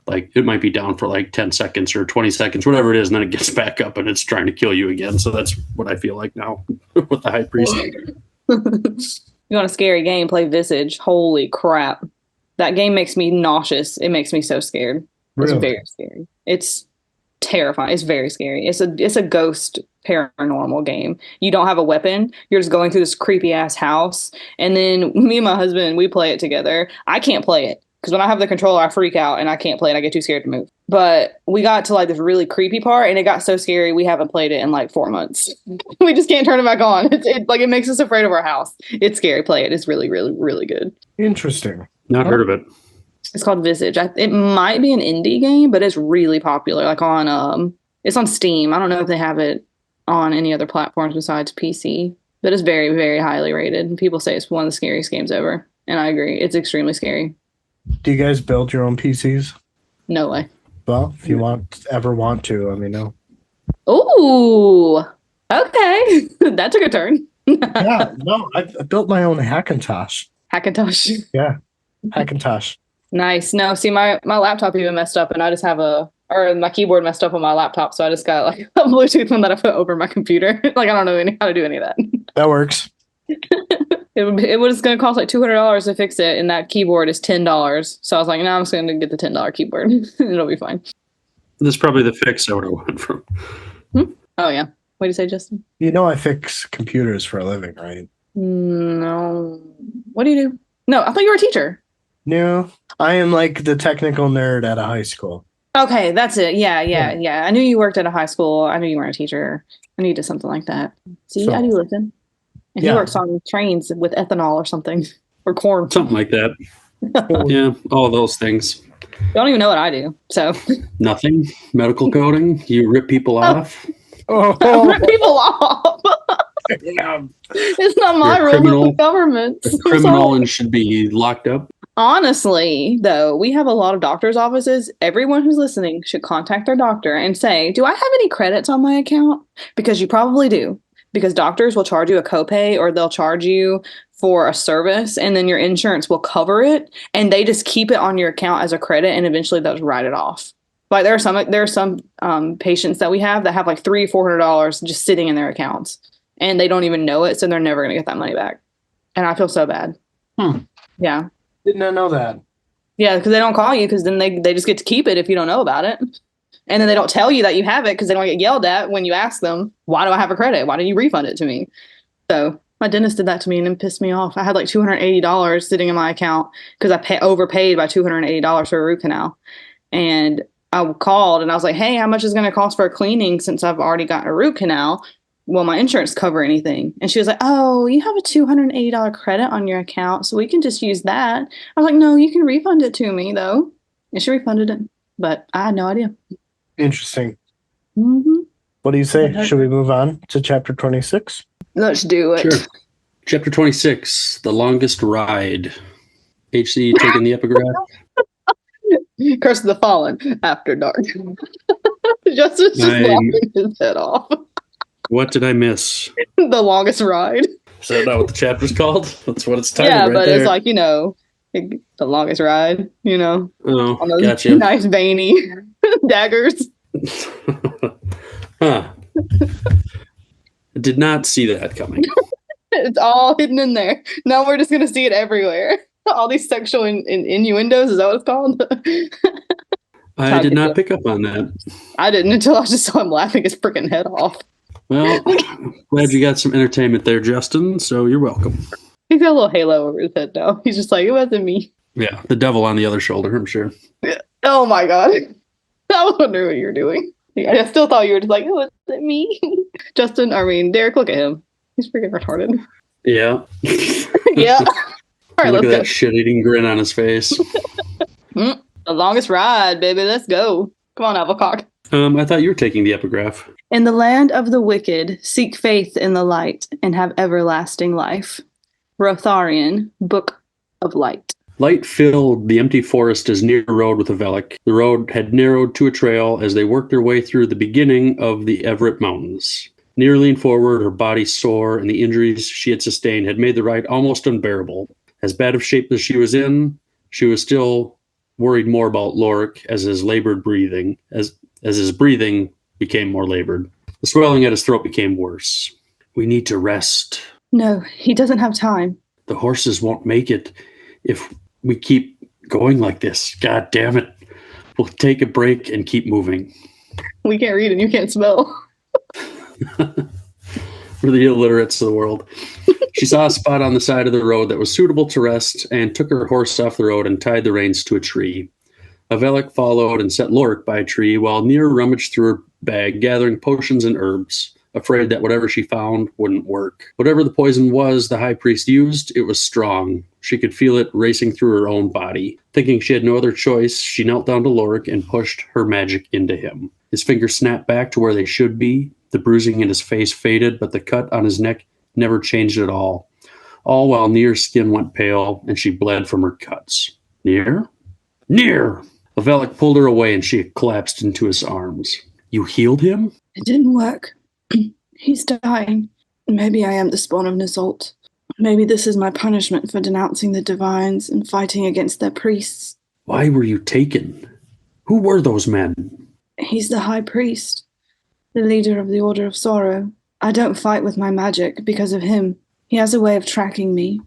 Speaker 4: like it might be down for like 10 seconds or 20 seconds, whatever it is, and then it gets back up and it's trying to kill you again. So that's what I feel like now with the high priest.
Speaker 3: You want a scary game, play Visage. Holy crap. That game makes me nauseous. It makes me so scared. It's
Speaker 2: Really?
Speaker 3: very scary. It's terrifying. It's very scary. It's a ghost paranormal game. You don't have a weapon. You're just going through this creepy ass house. And then me and my husband, we play it together. I can't play it because when I have the controller, I freak out and I can't play it. I get too scared to move. But we got to like this really creepy part and it got so scary we haven't played it in like 4 months. We just can't turn it back on. It makes us afraid of our house. It's scary. Play it. It's really, really, really good.
Speaker 2: Interesting.
Speaker 4: Not heard of it.
Speaker 3: It's called Visage. It might be an indie game, but it's really popular. Like on it's on Steam. I don't know if they have it on any other platforms besides PC, but it's very, very highly rated. People say it's one of the scariest games ever, and I agree. It's extremely scary.
Speaker 2: Do you guys build your own PCs?
Speaker 3: No way.
Speaker 2: Well, if you ever want to, let me know.
Speaker 3: Ooh, okay, that took a turn.
Speaker 2: Yeah, no, I built my own Hackintosh.
Speaker 3: Hackintosh.
Speaker 2: Yeah, Hackintosh.
Speaker 3: Nice. No, see, my laptop even messed up, and I just have my keyboard messed up on my laptop, so I just got like a Bluetooth one that I put over my computer. Like I don't know how to do any of that.
Speaker 2: That works.
Speaker 3: It was going to cost like $200 to fix it, and that keyboard is $10. So I was like, no, I'm just going to get the $10 keyboard. It'll be fine.
Speaker 4: This is probably the fix I would have went from.
Speaker 3: Oh yeah. What do you say, Justin?
Speaker 2: You know I fix computers for a living, right?
Speaker 3: No. What do you do? No, I thought you were a teacher.
Speaker 2: No, I am like the technical nerd at a high school.
Speaker 3: Okay, that's it. Yeah. I knew you worked at a high school. I knew you weren't a teacher. I knew you did something like that. See,
Speaker 2: So-
Speaker 3: I do listen. And
Speaker 2: Yeah.
Speaker 3: he works on trains with ethanol or something. Or corn.
Speaker 4: Something like that. Yeah, all those things.
Speaker 3: You don't even know what I do. So
Speaker 4: Nothing. Medical coding. You rip people off.
Speaker 3: rip people off.
Speaker 2: Yeah.
Speaker 3: It's not my
Speaker 4: You're a
Speaker 3: rule, but the
Speaker 4: criminal.
Speaker 3: government's.
Speaker 4: A criminal and should be locked up.
Speaker 3: Honestly, though, we have a lot of doctors' offices. Everyone who's listening should contact their doctor and say, do I have any credits on my account? Because you probably do. Because doctors will charge you a copay or they'll charge you for a service and then your insurance will cover it and they just keep it on your account as a credit and eventually they'll just write it off. Like there are some patients that we have that have like $300-$400 just sitting in their accounts, and they don't even know it, so they're never gonna get that money back. And I feel so bad. Yeah.
Speaker 2: Did not know that.
Speaker 3: Yeah, because they don't call you, because then they just get to keep it if you don't know about it. And then they don't tell you that you have it because they don't get yelled at when you ask them, why do I have a credit? Why didn't you refund it to me? So my dentist did that to me and it pissed me off. I had like $280 sitting in my account because I overpaid by $280 for a root canal. And I called and I was like, hey, how much is going to cost for a cleaning since I've already got a root canal? Will my insurance cover anything? And she was like, oh, you have a $280 credit on your account, so we can just use that. I was like, no, you can refund it to me, though. And she refunded it, but I had no idea.
Speaker 2: Interesting.
Speaker 3: Mm-hmm.
Speaker 2: What do you say? Should we move on to chapter 26?
Speaker 3: Let's do it.
Speaker 4: Sure. Chapter 26, The Longest Ride. HC taking the epigraph.
Speaker 3: Curse of the Fallen, After Dark. Justin's just laughing his head off.
Speaker 4: What did I miss?
Speaker 3: The Longest Ride.
Speaker 4: Is that not what the chapter's called? That's what it's titled.
Speaker 3: Yeah,
Speaker 4: right
Speaker 3: but
Speaker 4: there.
Speaker 3: it's like, The Longest Ride,
Speaker 4: Oh,
Speaker 3: on those
Speaker 4: gotcha.
Speaker 3: nice veiny daggers.
Speaker 4: Huh. I did not see that coming.
Speaker 3: It's all hidden in there. Now we're just going to see it everywhere. All these sexual innuendos, is that what it's called?
Speaker 4: I did not pick up on that.
Speaker 3: I didn't until I just saw him laughing his freaking head off.
Speaker 4: Well, glad you got some entertainment there, Justin, so you're welcome.
Speaker 3: He's got a little halo over his head now. He's just like, it wasn't me.
Speaker 4: Yeah, the devil on the other shoulder, I'm sure.
Speaker 3: Oh my god. I was wondering what you were doing. I still thought you were just like, oh, is it me? Derek, look at him. He's freaking retarded.
Speaker 4: Yeah.
Speaker 3: Yeah. All right,
Speaker 4: look
Speaker 3: let's
Speaker 4: at
Speaker 3: go.
Speaker 4: that shit-eating grin on his face.
Speaker 3: The Longest Ride, baby. Let's go. Come on, Applecock.
Speaker 4: I thought you were taking the epigraph.
Speaker 3: In the land of the wicked, seek faith in the light and have everlasting life. Rotharian, Book of Light.
Speaker 4: Light filled the empty forest as near road with a Velik. The road had narrowed to a trail as they worked their way through the beginning of the Everett Mountains. Near leaned forward, her body sore, and the injuries she had sustained had made the ride almost unbearable. As bad of shape as she was in, she was still worried more about Lorik as his breathing became more labored. The swelling at his throat became worse. We need to rest.
Speaker 3: No, he doesn't have time.
Speaker 4: The horses won't make it if we keep going like this. God damn it. We'll take a break and keep moving.
Speaker 3: We can't read and you can't spell.
Speaker 4: For the illiterates of the world. She saw a spot on the side of the road that was suitable to rest and took her horse off the road and tied the reins to a tree. Avelik followed and set Lorik by a tree while Near rummaged through her bag, gathering potions and herbs, afraid that whatever she found wouldn't work. Whatever the poison was the high priest used, it was strong. She could feel it racing through her own body. Thinking she had no other choice, she knelt down to Lorik and pushed her magic into him. His fingers snapped back to where they should be. The bruising in his face faded, but the cut on his neck never changed at all. All while Near's skin went pale and she bled from her cuts. Near? Near! Avelik pulled her away and she collapsed into his arms. You healed him?
Speaker 3: It didn't work. He's dying. Maybe I am the spawn of Nizalt. Maybe this is my punishment for denouncing the divines and fighting against their priests.
Speaker 4: Why were you taken? Who were those men?
Speaker 3: He's the high priest, the leader of the Order of Sorrow. I don't fight with my magic because of him. He has a way of tracking me.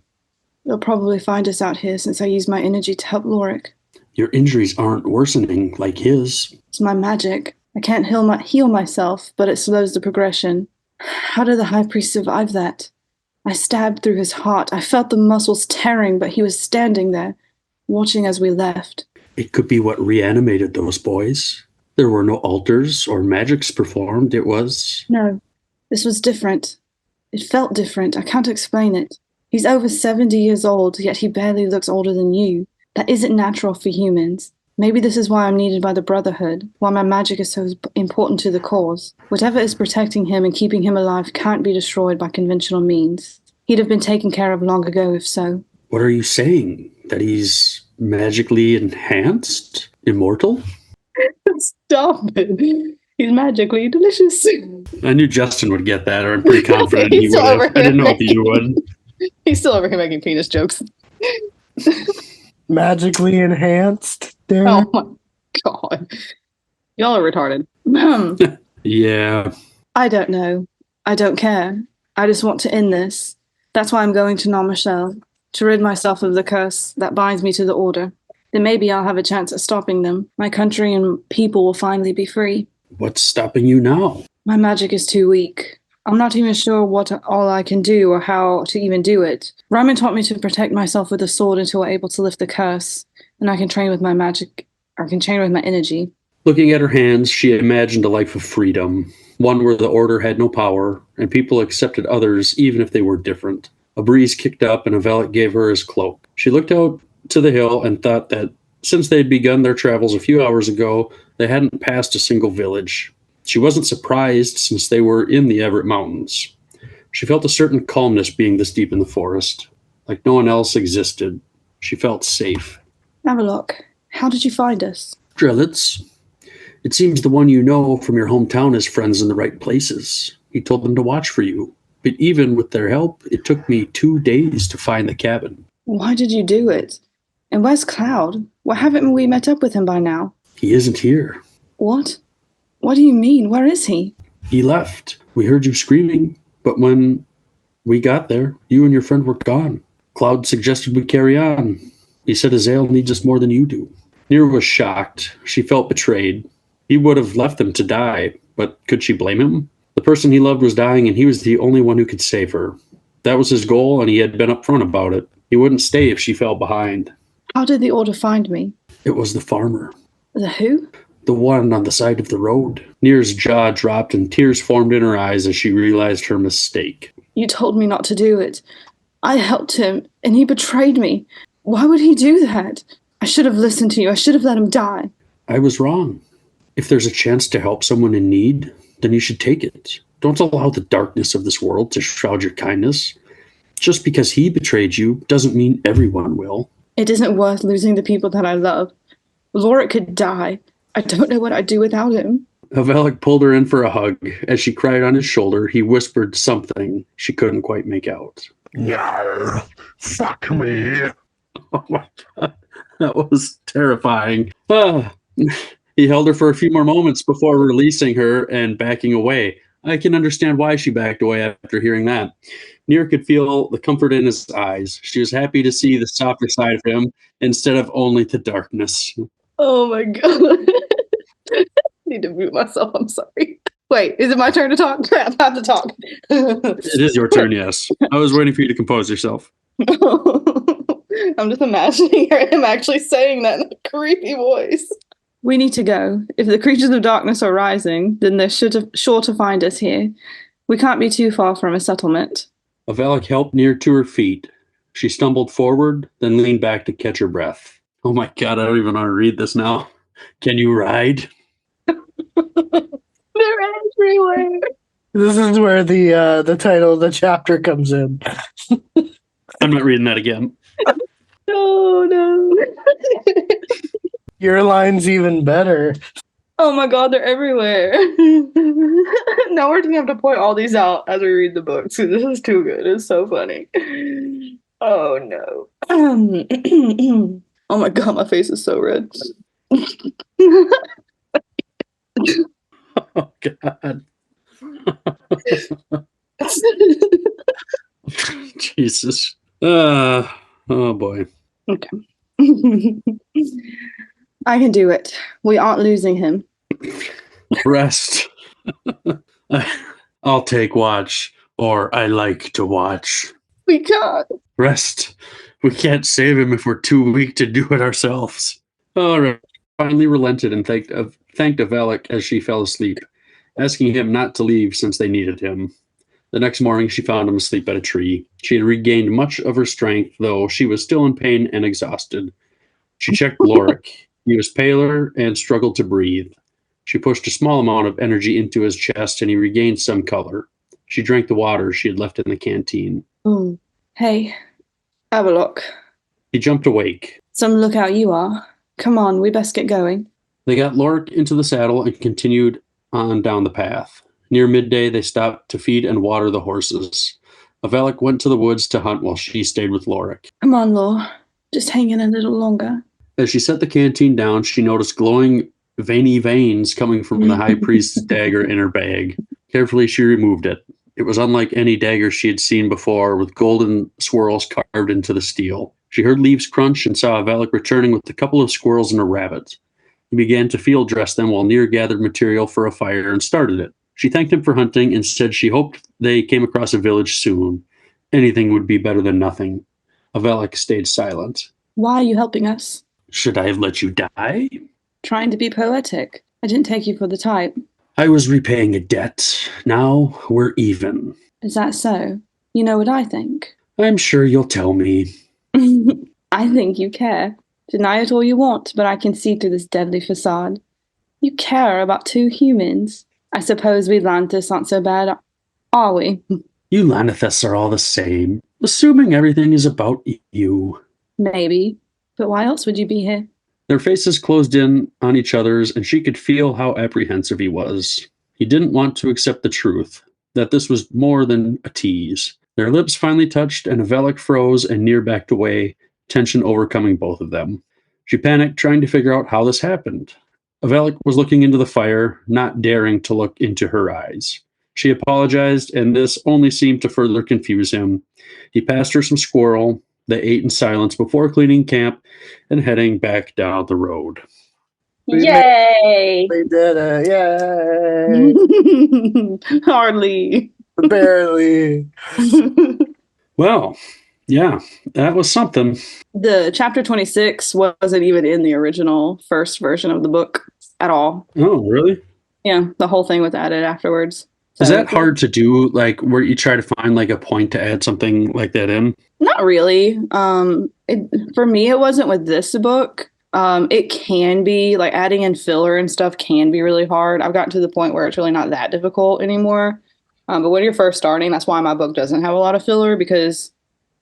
Speaker 3: They'll probably find us out here since I use my energy to help Lorik.
Speaker 4: Your injuries aren't worsening like his.
Speaker 3: It's my magic. I can't heal myself, but it slows the progression. How did the high priest survive that? I stabbed through his heart. I felt the muscles tearing, but he was standing there, watching as we left.
Speaker 4: It could be what reanimated those boys. There were no altars or magics performed. It was...
Speaker 3: No, this was different. It felt different. I can't explain it. He's over 70 years old, yet he barely looks older than you. That isn't natural for humans. Maybe this is why I'm needed by the Brotherhood, why my magic is so important to the cause. Whatever is protecting him and keeping him alive can't be destroyed by conventional means. He'd have been taken care of long ago if so.
Speaker 4: What are you saying? That he's magically enhanced? Immortal?
Speaker 3: Stop it. He's magically delicious.
Speaker 4: I knew Justin would get that, or I'm pretty confident he
Speaker 3: He's
Speaker 4: would have.
Speaker 3: over
Speaker 4: I didn't know if you would.
Speaker 3: He's still over here making penis jokes.
Speaker 2: Magically enhanced, Derek?
Speaker 3: Oh my god. Y'all are retarded.
Speaker 4: Yeah.
Speaker 3: I don't know. I don't care. I just want to end this. That's why I'm going to Namashel, to rid myself of the curse that binds me to the Order. Then maybe I'll have a chance at stopping them. My country and people will finally be free.
Speaker 4: What's stopping you now?
Speaker 3: My magic is too weak. I'm not even sure what all I can do or how to even do it. Ryman taught me to protect myself with a sword until I'm able to lift the curse, and I can train with my magic, or I can train with my energy.
Speaker 4: Looking at her hands, she imagined a life of freedom, one where the Order had no power, and people accepted others even if they were different. A breeze kicked up, and Avelik gave her his cloak. She looked out to the hill and thought that since they'd begun their travels a few hours ago, they hadn't passed a single village. She wasn't surprised since they were in the Everett Mountains. She felt a certain calmness being this deep in the forest. Like no one else existed. She felt safe.
Speaker 3: Avalok, how did you find us?
Speaker 4: Drellitz, it seems the one you know from your hometown has friends in the right places. He told them to watch for you. But even with their help, it took me 2 days to find the cabin.
Speaker 3: Why did you do it? And where's Cloud? Why haven't we met up with him by now?
Speaker 4: He isn't here.
Speaker 3: What? What do you mean? Where is he?
Speaker 4: He left. We heard you screaming, but when we got there, you and your friend were gone. Cloud suggested we carry on. He said Azael needs us more than you do. Nira was shocked. She felt betrayed. He would have left them to die, but could she blame him? The person he loved was dying, and he was the only one who could save her. That was his goal, and he had been upfront about it. He wouldn't stay if she fell behind.
Speaker 3: How did the Order find me?
Speaker 4: It was the farmer.
Speaker 3: The who?
Speaker 4: The one on the side of the road. Nira's jaw dropped and tears formed in her eyes as she realized her mistake.
Speaker 3: You told me not to do it. I helped him, and he betrayed me. Why would he do that? I should have listened to you. I should have let him die.
Speaker 4: I was wrong. If there's a chance to help someone in need, then you should take it. Don't allow the darkness of this world to shroud your kindness. Just because he betrayed you doesn't mean everyone will.
Speaker 3: It isn't worth losing the people that I love. Lorik could die. I don't know what I'd do without him.
Speaker 4: Avelik pulled her in for a hug. As she cried on his shoulder, he whispered something she couldn't quite make out.
Speaker 1: No, fuck me.
Speaker 4: Oh my God. That was terrifying. He held her for a few more moments before releasing her and backing away. I can understand why she backed away after hearing that. Nira could feel the comfort in his eyes. She was happy to see the softer side of him instead of only the darkness.
Speaker 3: Oh my God. I need to mute myself. I'm sorry. Wait, is it my turn to talk? I have to talk.
Speaker 4: It is your turn, yes. I was waiting for you to compose yourself.
Speaker 3: I'm just imagining him actually saying that in a creepy voice. We need to go. If the creatures of darkness are rising, then they're sure to find us here. We can't be too far from a settlement.
Speaker 4: Avelik helped Nira to her feet. She stumbled forward, then leaned back to catch her breath. Oh my God, I don't even want to read this now. Can you ride?
Speaker 3: They're everywhere.
Speaker 2: This is where the title of the chapter comes in.
Speaker 4: I'm not reading that again.
Speaker 3: No.
Speaker 2: Your line's even better.
Speaker 3: Oh my God, they're everywhere. Now we're gonna have to point all these out as we read the books. This is too good. It's so funny. Oh no. Oh my God, my face is so red.
Speaker 4: Oh God. Jesus. Oh boy.
Speaker 3: Okay. I can do it. We aren't losing him.
Speaker 4: Rest. I'll take watch, or I like to watch.
Speaker 3: We can't.
Speaker 4: Rest. We can't save him if we're too weak to do it ourselves. All right. Finally relented and thanked Avelik as she fell asleep, asking him not to leave since they needed him. The next morning, she found him asleep at a tree. She had regained much of her strength, though she was still in pain and exhausted. She checked Lorik. He was paler and struggled to breathe. She pushed a small amount of energy into his chest, and he regained some color. She drank the water she had left in the canteen.
Speaker 3: Oh, hey, Avalok.
Speaker 4: He jumped awake.
Speaker 3: Some lookout you are. Come on, we best get going.
Speaker 4: They got Lorik into the saddle and continued on down the path. Near midday, they stopped to feed and water the horses. Avelik went to the woods to hunt while she stayed with Lorik.
Speaker 3: Come on, Lore. Just hang in a little longer.
Speaker 4: As she set the canteen down, she noticed glowing veiny veins coming from the high priest's dagger in her bag. Carefully, she removed it. It was unlike any dagger she had seen before, with golden swirls carved into the steel. She heard leaves crunch and saw Avalik returning with a couple of squirrels and a rabbit. He began to field dress them while Nier gathered material for a fire and started it. She thanked him for hunting and said she hoped they came across a village soon. Anything would be better than nothing. Avalik stayed silent.
Speaker 3: Why are you helping us?
Speaker 4: Should I have let you die?
Speaker 3: Trying to be poetic. I didn't take you for the type.
Speaker 4: I was repaying a debt. Now we're even.
Speaker 3: Is that so? You know what I think?
Speaker 4: I'm sure you'll tell me.
Speaker 3: I think you care. Deny it all you want, but I can see through this deadly facade. You care about two humans. I suppose we Lantis aren't so bad, are we?
Speaker 4: You Lanithus are all the same, assuming everything is about you.
Speaker 3: Maybe. But why else would you be here?
Speaker 4: Their faces closed in on each other's, and she could feel how apprehensive he was. He didn't want to accept the truth, that this was more than a tease. Their lips finally touched, and Avalik froze and Nier backed away, tension overcoming both of them. She panicked, trying to figure out how this happened. Avalik was looking into the fire, not daring to look into her eyes. She apologized, and this only seemed to further confuse him. He passed her some squirrel. They ate in silence before cleaning camp and heading back down the road.
Speaker 3: Yay!
Speaker 2: We did it! Yay!
Speaker 3: Hardly.
Speaker 2: Barely.
Speaker 4: Well, yeah, that was something.
Speaker 3: The chapter 26 wasn't even in the original first version of the book at all.
Speaker 4: Oh, really?
Speaker 3: Yeah, the whole thing was added afterwards.
Speaker 4: Is that hard to do, like, where you try to find, like, a point to add something like that in?
Speaker 3: Not really. For me, it wasn't with this book. It can be, like, adding in filler and stuff can be really hard. I've gotten to the point where it's really not that difficult anymore. But when you're first starting, that's why my book doesn't have a lot of filler, because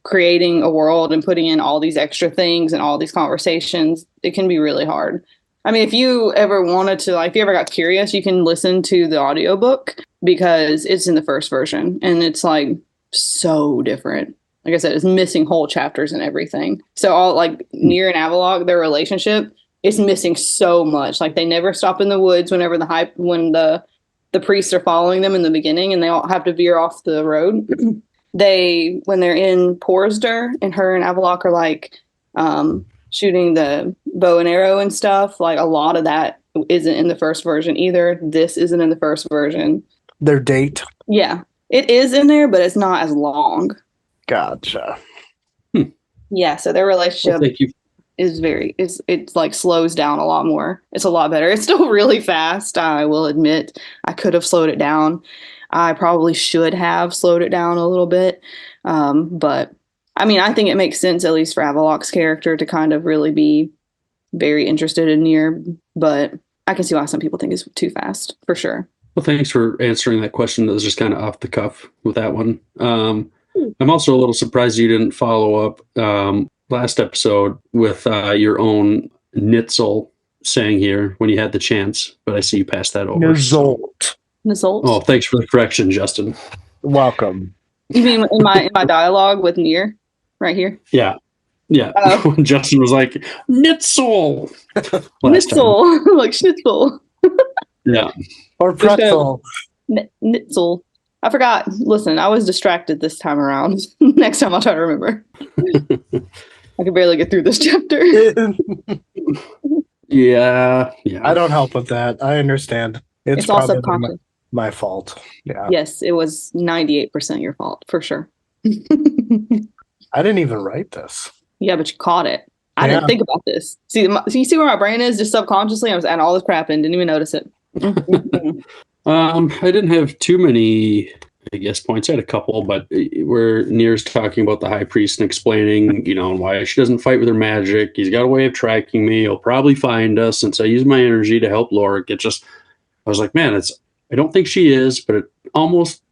Speaker 3: creating a world and putting in all these extra things and all these conversations, it can be really hard. I mean, if you ever wanted to, like, if you ever got curious, you can listen to the audiobook because it's in the first version and it's like so different. Like I said, it's missing whole chapters and everything. So all like Nier and Avalik, their relationship is missing so much. Like they never stop in the woods whenever when the priests are following them in the beginning and they all have to veer off the road. When they're in Porsder and her and Avalik are like shooting the bow and arrow and stuff, like a lot of that isn't in the first version either. This isn't in the first version.
Speaker 2: Their date.
Speaker 3: Yeah, it is in there, but it's not as long.
Speaker 2: Gotcha.
Speaker 3: Yeah, so their relationship
Speaker 4: Thank you.
Speaker 3: it's like slows down a lot more. It's a lot better. It's still really fast, I will admit. I could have slowed it down. I probably should have slowed it down a little bit. But I mean, I think it makes sense, at least for Avalok's character, to kind of really be very interested in Nier. But I can see why some people think it's too fast, for sure.
Speaker 4: Well, thanks for answering that question. That was just kind of off the cuff with that one. I'm also a little surprised you didn't follow up last episode with your own Nitzel saying here when you had the chance, but I see you passed that over.
Speaker 2: Nizolt.
Speaker 3: Nizolt?
Speaker 4: Oh, thanks for the correction, Justin.
Speaker 2: Welcome.
Speaker 3: You mean in my dialogue with Nier, right here?
Speaker 4: Yeah. Yeah. When Justin was like, Nitzel!
Speaker 3: Nitzel! Like schnitzel.
Speaker 4: Yeah.
Speaker 2: Or pretzel.
Speaker 3: Nitzel. I forgot. Listen, I was distracted this time around. Next time I'll try to remember. I can barely get through this chapter.
Speaker 4: Yeah.
Speaker 2: I don't help with that. I understand. It's
Speaker 3: all
Speaker 2: probably
Speaker 3: subconscious.
Speaker 2: my fault. Yeah.
Speaker 3: Yes, it was 98% your fault, for sure.
Speaker 2: I didn't even write this.
Speaker 3: Yeah, but you caught it. I didn't think about this. See, you see where my brain is? Just subconsciously, I was adding all this crap in, didn't even notice it.
Speaker 4: I didn't have too many, I guess, points. I had a couple, but where Nier's talking about the high priest and explaining, why she doesn't fight with her magic. He's got a way of tracking me. He'll probably find us since I use my energy to help Lorik. I was like, man, I don't think she is, but it almost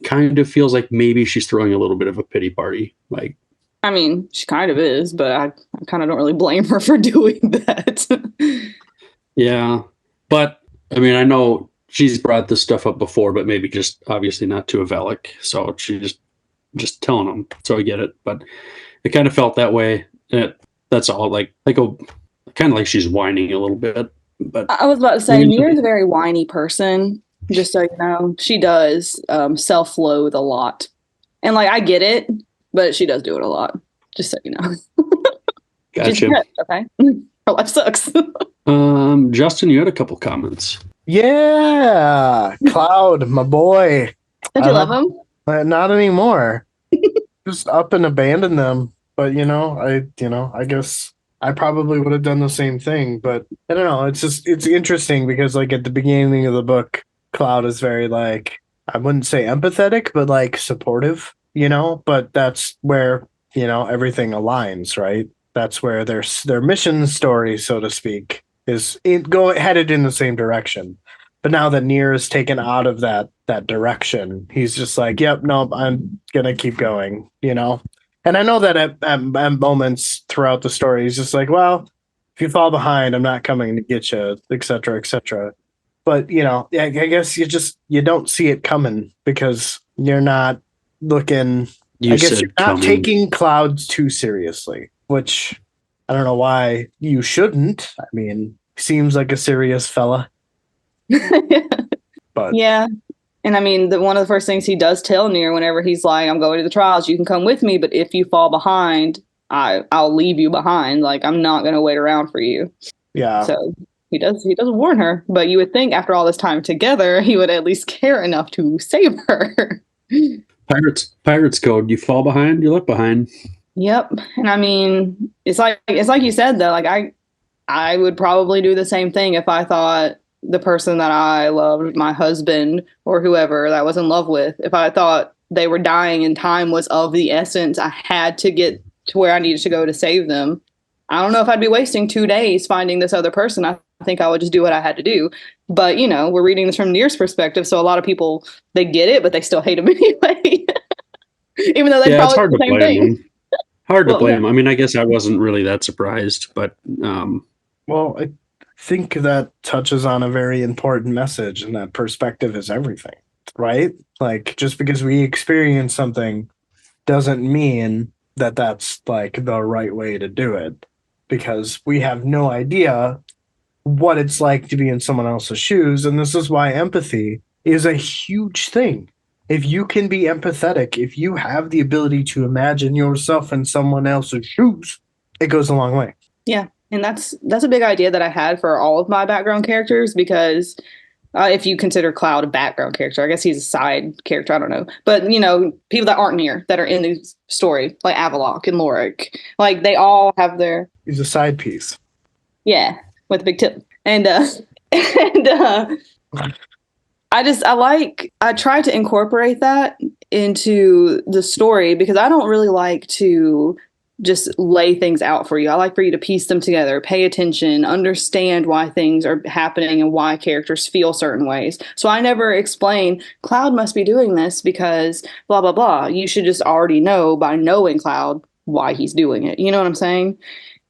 Speaker 4: kind of feels like maybe she's throwing a little bit of a pity party. Like,
Speaker 3: I mean, she kind of is, but I kind of don't really blame her for doing that.
Speaker 4: Yeah. But, I mean, I know she's brought this stuff up before, but maybe just obviously not to Avalik. So she just telling him. So I get it. But it kind of felt that way. That's all. Kind of like she's whining a little bit. But
Speaker 3: I was about to say, Nira's a very whiny person, just so you know. She does self-loathe a lot. And like I get it, but she does do it a lot. Just so you know.
Speaker 4: gotcha.
Speaker 3: Okay. Her life sucks.
Speaker 4: Justin, you had a couple comments.
Speaker 2: Yeah, Cloud, my boy.
Speaker 3: Don't you love him?
Speaker 2: Not anymore. Just up and abandon them. But I guess I probably would have done the same thing. But I don't know. It's interesting because like at the beginning of the book, Cloud is very like, I wouldn't say empathetic, but like supportive. But that's where everything aligns, right? That's where their mission story, so to speak, is headed in the same direction. But now that Nier is taken out of that direction, he's just like, yep, nope, I'm gonna keep going, And I know that at moments throughout the story, he's just like, well, if you fall behind, I'm not coming to get you, et cetera, et cetera. But I guess you don't see it coming because you're not looking. I guess you're not taking Clouds too seriously, which I don't know why you shouldn't. I mean, seems like a serious fella. But
Speaker 3: yeah. And I mean, one of the first things he does tell Nier whenever he's like, I'm going to the trials, you can come with me, but if you fall behind, I'll leave you behind. Like, I'm not going to wait around for you.
Speaker 2: Yeah.
Speaker 3: So he does warn her, but you would think after all this time together, he would at least care enough to save her.
Speaker 4: Pirates code. You fall behind, you look behind.
Speaker 3: Yep. And I mean, it's like you said though, like I would probably do the same thing if I thought the person that I loved, my husband or whoever that I was in love with, if I thought they were dying and time was of the essence, I had to get to where I needed to go to save them. I don't know if I'd be wasting 2 days finding this other person. I think I would just do what I had to do. But, we're reading this from Nier's perspective, so a lot of people, they get it, but they still hate him anyway. Even though they probably
Speaker 4: it's hard
Speaker 3: do the same thing.
Speaker 4: Hard to blame. I mean, I guess I wasn't really that surprised, but
Speaker 2: well, I think that touches on a very important message, and that perspective is everything, right? Like, just because we experience something doesn't mean that that's like the right way to do it, because we have no idea what it's like to be in someone else's shoes. And this is why empathy is a huge thing. If you can be empathetic, if you have the ability to imagine yourself in someone else's shoes, it goes a long way.
Speaker 3: Yeah. And that's a big idea that I had for all of my background characters, because if you consider Cloud a background character, I guess he's a side character. I don't know. But, people that aren't Nier, that are in the story, like Avalok and Lorik, like they all have their...
Speaker 2: He's a side piece.
Speaker 3: Yeah, with a big tip. And I try to incorporate that into the story, because I don't really like to just lay things out for you. I like for you to piece them together, pay attention, understand why things are happening and why characters feel certain ways. So I never explain, Cloud must be doing this because blah, blah, blah. You should just already know by knowing Cloud why he's doing it. You know what I'm saying?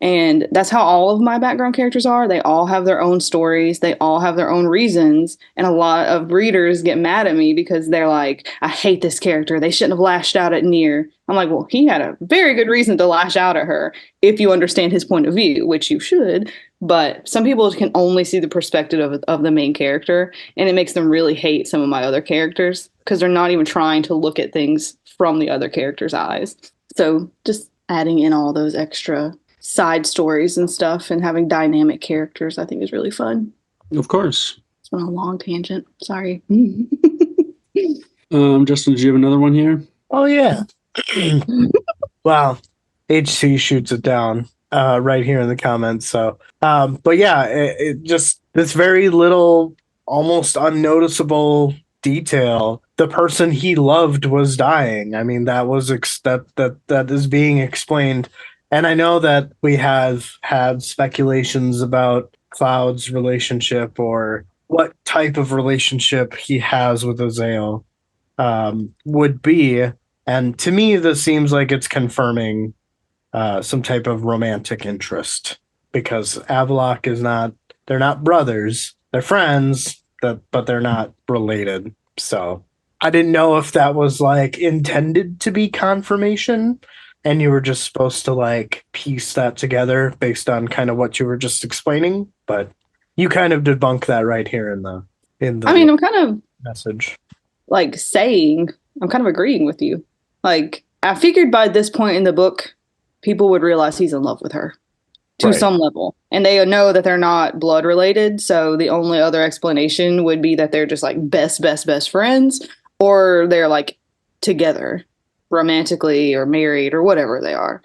Speaker 3: And that's how all of my background characters are. They all have their own stories. They all have their own reasons. And a lot of readers get mad at me because they're like, I hate this character. They shouldn't have lashed out at Nier. I'm like, well, he had a very good reason to lash out at her if you understand his point of view, which you should. But some people can only see the perspective of the main character. And it makes them really hate some of my other characters because they're not even trying to look at things from the other character's eyes. So just adding in all those extra side stories and stuff and having dynamic characters, I think, is really fun.
Speaker 4: Of course.
Speaker 3: It's been a long tangent. Sorry.
Speaker 4: Justin, did you have another one here?
Speaker 2: Oh, yeah. Wow. HC shoots it down right here in the comments. So, but yeah, it just this very little, almost unnoticeable detail. The person he loved was dying. I mean, that was that is being explained. And I know that we have had speculations about Cloud's relationship or what type of relationship he has with Azael would be. And to me, this seems like it's confirming some type of romantic interest, because Avalok they're not brothers, they're friends, but they're not related. So I didn't know if that was like intended to be confirmation, and you were just supposed to like piece that together based on kind of what you were just explaining. But You kind of debunk that right here in the
Speaker 3: I mean, I'm kind of
Speaker 2: message.
Speaker 3: like saying, I'm kind of agreeing with you. Like, I figured by this point in the book, people would realize he's in love with her to some level. And they know that they're not blood related. So the only other explanation would be that they're just like best friends, or they're like together romantically or married or whatever they are.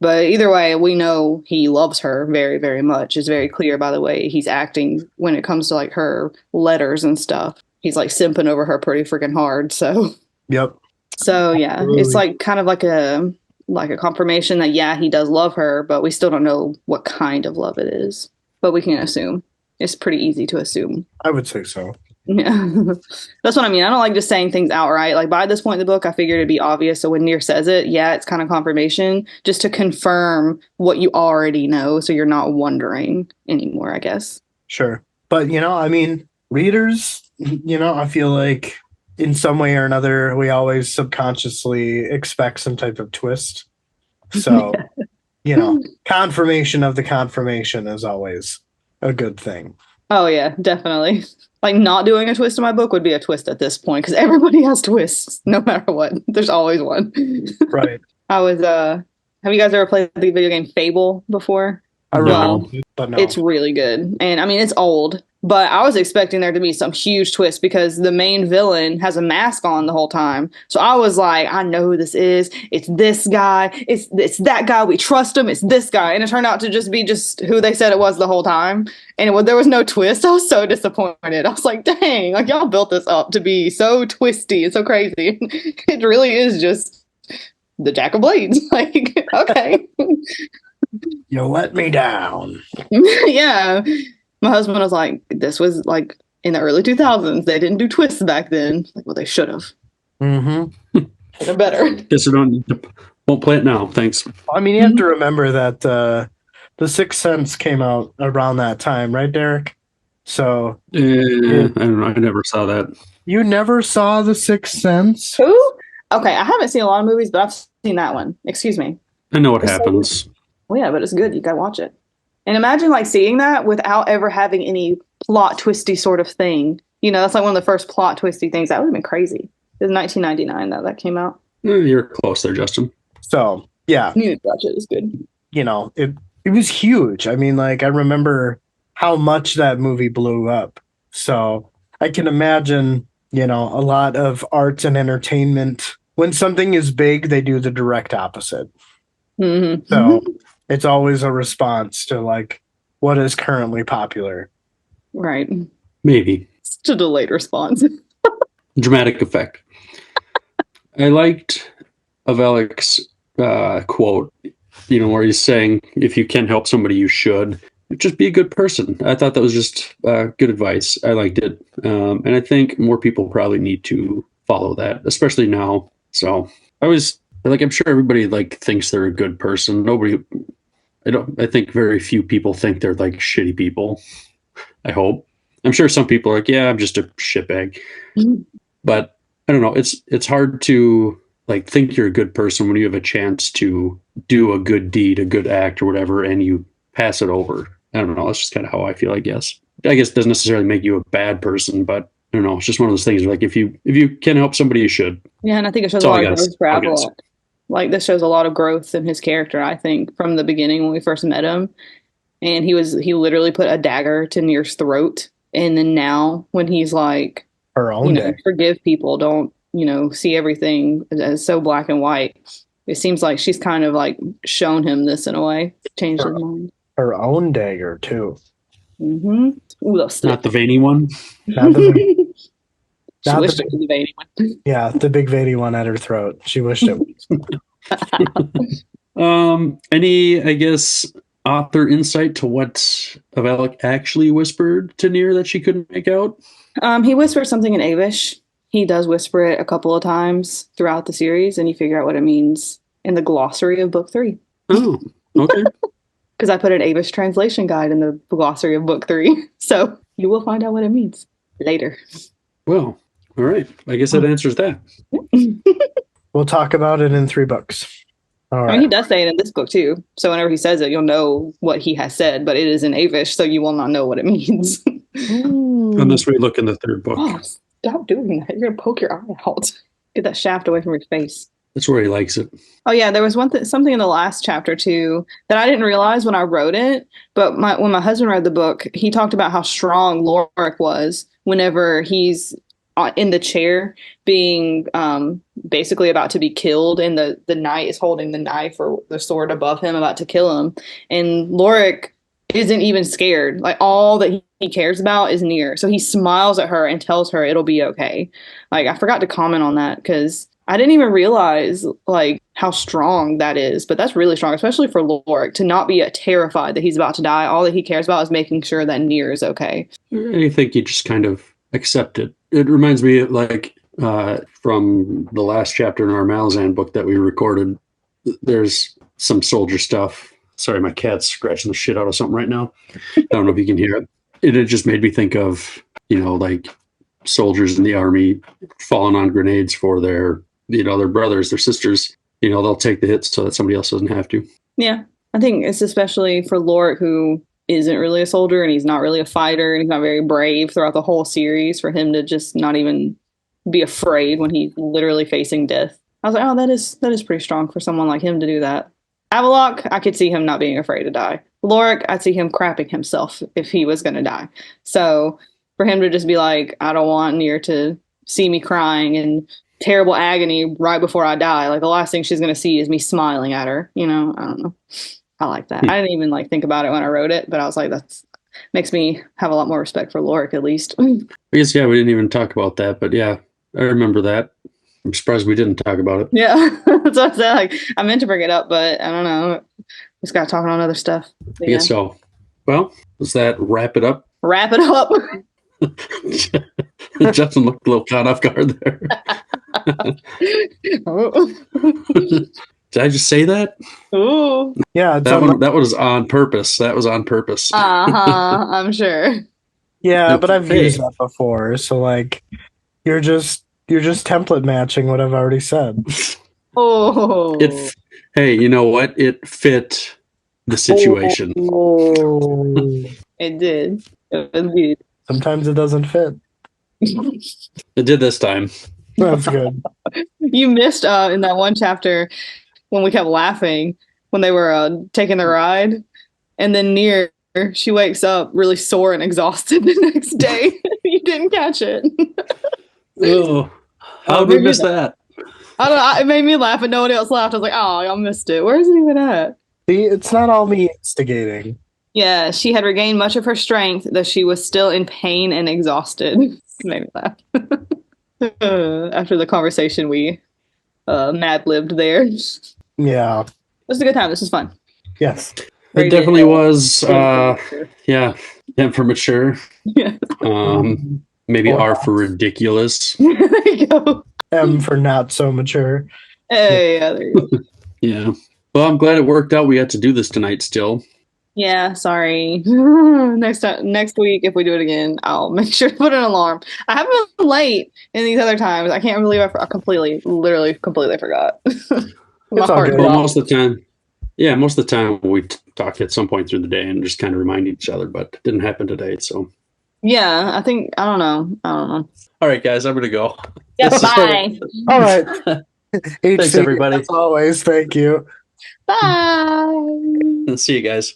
Speaker 3: But either way, we know he loves her very, very much. It's very clear by the way he's acting when it comes to like her letters and stuff. He's like simping over her pretty freaking hard. So,
Speaker 2: Yep.
Speaker 3: so yeah,
Speaker 2: Absolutely.
Speaker 3: it's like kind of like a confirmation that yeah, he does love her, but we still don't know what kind of love it is. But we can assume. It's pretty easy to assume.
Speaker 2: I would say so.
Speaker 3: Yeah. That's what I mean. I don't like just saying things outright. Like by this point in the book, I figured it'd be obvious. So when Near says it, yeah, it's kind of confirmation just to confirm what you already know. So you're not wondering anymore, I guess.
Speaker 2: Sure. But, I mean, readers, I feel like in some way or another, we always subconsciously expect some type of twist. So, confirmation of the confirmation is always a good thing.
Speaker 3: Oh, yeah, definitely. Like not doing a twist in my book would be a twist at this point because everybody has twists no matter what. There's always one.
Speaker 2: Right.
Speaker 3: Have you guys ever played the video game Fable before?
Speaker 2: I remember, but no.
Speaker 3: It's really good. And I mean, it's old, but I was expecting there to be some huge twist because the main villain has a mask on the whole time. So I was like, I know who this is. It's this guy. It's that guy. We trust him. It's this guy. And it turned out to just be who they said it was the whole time. And there was no twist. I was so disappointed. I was like, dang, like y'all built this up to be so twisty and so crazy. It really is just the Jack of Blades. Like, okay.
Speaker 2: You let me down.
Speaker 3: Yeah. My husband was like, this was like in the early 2000s. They didn't do twists back then. Like, well, they should have.
Speaker 2: Mm-hmm.
Speaker 3: They're better.
Speaker 4: Guess I won't play it now. Thanks.
Speaker 2: I mean, you have to remember that The Sixth Sense came out around that time, right, Derek? So
Speaker 4: I don't know. I never saw that.
Speaker 2: You never saw The Sixth Sense?
Speaker 3: Who? Okay, I haven't seen a lot of movies, but I've seen that one. Excuse me.
Speaker 4: I know what happens.
Speaker 3: Well, yeah, but it's good. You gotta watch it. And imagine like seeing that without ever having any plot twisty sort of thing. That's like one of the first plot twisty things. That would have been crazy. It was 1999 that came out.
Speaker 4: You're close there, Justin.
Speaker 2: So, yeah.
Speaker 3: You need to watch it. It's good.
Speaker 2: It was huge. I mean, like, I remember how much that movie blew up. So I can imagine, a lot of arts and entertainment. When something is big, they do the direct opposite.
Speaker 3: Mm-hmm.
Speaker 2: So it's always a response to like what is currently popular.
Speaker 3: Right.
Speaker 4: Maybe.
Speaker 3: It's a delayed response.
Speaker 4: Dramatic effect. I liked Avelic's quote, where he's saying, if you can help somebody, you should. Just be a good person. I thought that was just good advice. I liked it. And I think more people probably need to follow that, especially now. So I'm sure everybody thinks they're a good person. I think very few people think they're like shitty people. I hope. I'm sure some people are like, yeah, I'm just a shitbag. Mm-hmm. But I don't know. It's hard to think you're a good person when you have a chance to do a good deed, a good act or whatever, and you pass it over. I don't know. That's just kind of how I feel, I guess. I guess it doesn't necessarily make you a bad person, but I don't know. It's just one of those things where, if you can help somebody, you should.
Speaker 3: Yeah, and I think it shows a lot of growth for Avalok. This shows a lot of growth in his character, I think, from the beginning when we first met him. And he literally put a dagger to Nir's throat. And then now when he's like,
Speaker 2: her own
Speaker 3: forgive people, don't, see everything as so black and white. It seems like she's kind of shown him this in a way, changed his mind.
Speaker 2: Her own dagger too.
Speaker 3: Mm-hmm. Ooh,
Speaker 4: not the veiny one.
Speaker 2: Not the
Speaker 3: she wished it was the veiny one.
Speaker 2: Yeah, the big veiny one at her throat. She wished it was.
Speaker 4: Any, I guess, author insight to what Avalik actually whispered to Nir that she couldn't make out?
Speaker 3: He whispered something in Avish. He does whisper it a couple of times throughout the series, and you figure out what it means in the glossary of book 3.
Speaker 4: Oh, okay.
Speaker 3: Because I put an Avish translation guide in the glossary of book 3. So you will find out what it means later.
Speaker 4: Well, all right. I guess that answers that.
Speaker 2: We'll talk about it in 3 books. All
Speaker 3: I
Speaker 2: right.
Speaker 3: mean, he does say it in this book too. So whenever he says it, you'll know what he has said, but it is in Avish, so you will not know what it means.
Speaker 4: Unless we look in the third book.
Speaker 3: Oh, stop doing that. You're going to poke your eye out. Get that shaft away from your face.
Speaker 4: That's where he likes it.
Speaker 3: Oh yeah, there was something in the last chapter too that I didn't realize when I wrote it. But when my husband read the book, he talked about how strong Lorik was whenever he's in the chair, being basically about to be killed, and the knight is holding the knife or the sword above him, about to kill him, and Lorik isn't even scared. Like, all that he cares about is Nier. So he smiles at her and tells her it'll be okay. Like, I forgot to comment on that because I didn't even realize like how strong that is, but that's really strong, especially for Lorik, to not be terrified that he's about to die. All that he cares about is making sure that Nier is okay.
Speaker 4: I think you just kind of accept it. It reminds me of, like, from the last chapter in our Malazan book that we recorded. There's some soldier stuff. Sorry, my cat's scratching the shit out of something right now. I don't know if you can hear it. It just made me think of, like soldiers in the army falling on grenades for their brothers, their sisters. They'll take the hits so that somebody else doesn't have to.
Speaker 3: Yeah, I think it's especially for Lorik, who isn't really a soldier and he's not really a fighter and he's not very brave throughout the whole series, for him to just not even be afraid when he's literally facing death. I was like, oh, that is pretty strong for someone like him to do that. Avalok, I could see him not being afraid to die. Lorik, I'd see him crapping himself if he was going to die. So for him to just be like, I don't want Nier to see me crying in terrible agony right before I die. Like, the last thing she's going to see is me smiling at her. I don't know. I like that. I didn't even think about it when I wrote it, but I was like, that's makes me have a lot more respect for Lorik, at least.
Speaker 4: I guess, yeah, we didn't even talk about that, but yeah, I remember that. I'm surprised we didn't talk about it.
Speaker 3: Yeah, that's what I said. Like, I meant to bring it up, but I don't know. Just got talking on other stuff.
Speaker 4: I guess so. Well, does that wrap it up?
Speaker 3: Wrap it up.
Speaker 4: Justin looked a little caught off guard there. Did I just say that?
Speaker 3: Ooh.
Speaker 2: Yeah,
Speaker 4: that was on purpose. That was on purpose.
Speaker 3: I'm sure.
Speaker 2: Yeah, but I've used that before, so you're just template matching what I've already said.
Speaker 3: Oh.
Speaker 4: Hey, you know what? It fit the situation.
Speaker 2: Oh.
Speaker 3: It did. It was good.
Speaker 2: Sometimes it doesn't fit.
Speaker 4: It did this time.
Speaker 2: That's good.
Speaker 3: You missed in that one chapter when we kept laughing when they were taking the ride, and then Nier, she wakes up really sore and exhausted the next day. You didn't catch it.
Speaker 4: Oh, how did we miss that?
Speaker 3: I don't know. It made me laugh, and nobody else laughed. I was like, oh, y'all missed it. Where is it even at?
Speaker 2: See, it's not all me instigating.
Speaker 3: Yeah, she had regained much of her strength, though she was still in pain and exhausted. It made me laugh. After the conversation we mad-libbed there.
Speaker 2: Yeah.
Speaker 3: This was a good time. This was fun.
Speaker 2: Yes.
Speaker 4: It definitely was, yeah, M for mature.
Speaker 3: Yeah.
Speaker 4: Maybe R for ridiculous.
Speaker 3: There you go.
Speaker 2: M for not so mature.
Speaker 3: Hey, yeah, there you go.
Speaker 4: Yeah. Well, I'm glad it worked out. We had to do this tonight still.
Speaker 3: Yeah, sorry. Next week, if we do it again, I'll make sure to put an alarm. I haven't been late in these other times. I can't believe I literally completely forgot. My heart
Speaker 2: good.
Speaker 4: Well, most of the time we talk at some point through the day and just kind of remind each other, but it didn't happen today. So
Speaker 3: yeah, I don't know.
Speaker 4: All right, guys, I'm gonna go.
Speaker 3: Yeah, bye.
Speaker 2: All right.
Speaker 4: Thanks, everybody.
Speaker 2: As always, thank you.
Speaker 3: Bye.
Speaker 4: See you guys.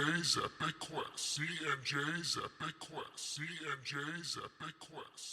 Speaker 1: CNJ's Epic Quest. CNJ's Epic Quest. CNJ's Epic Quest.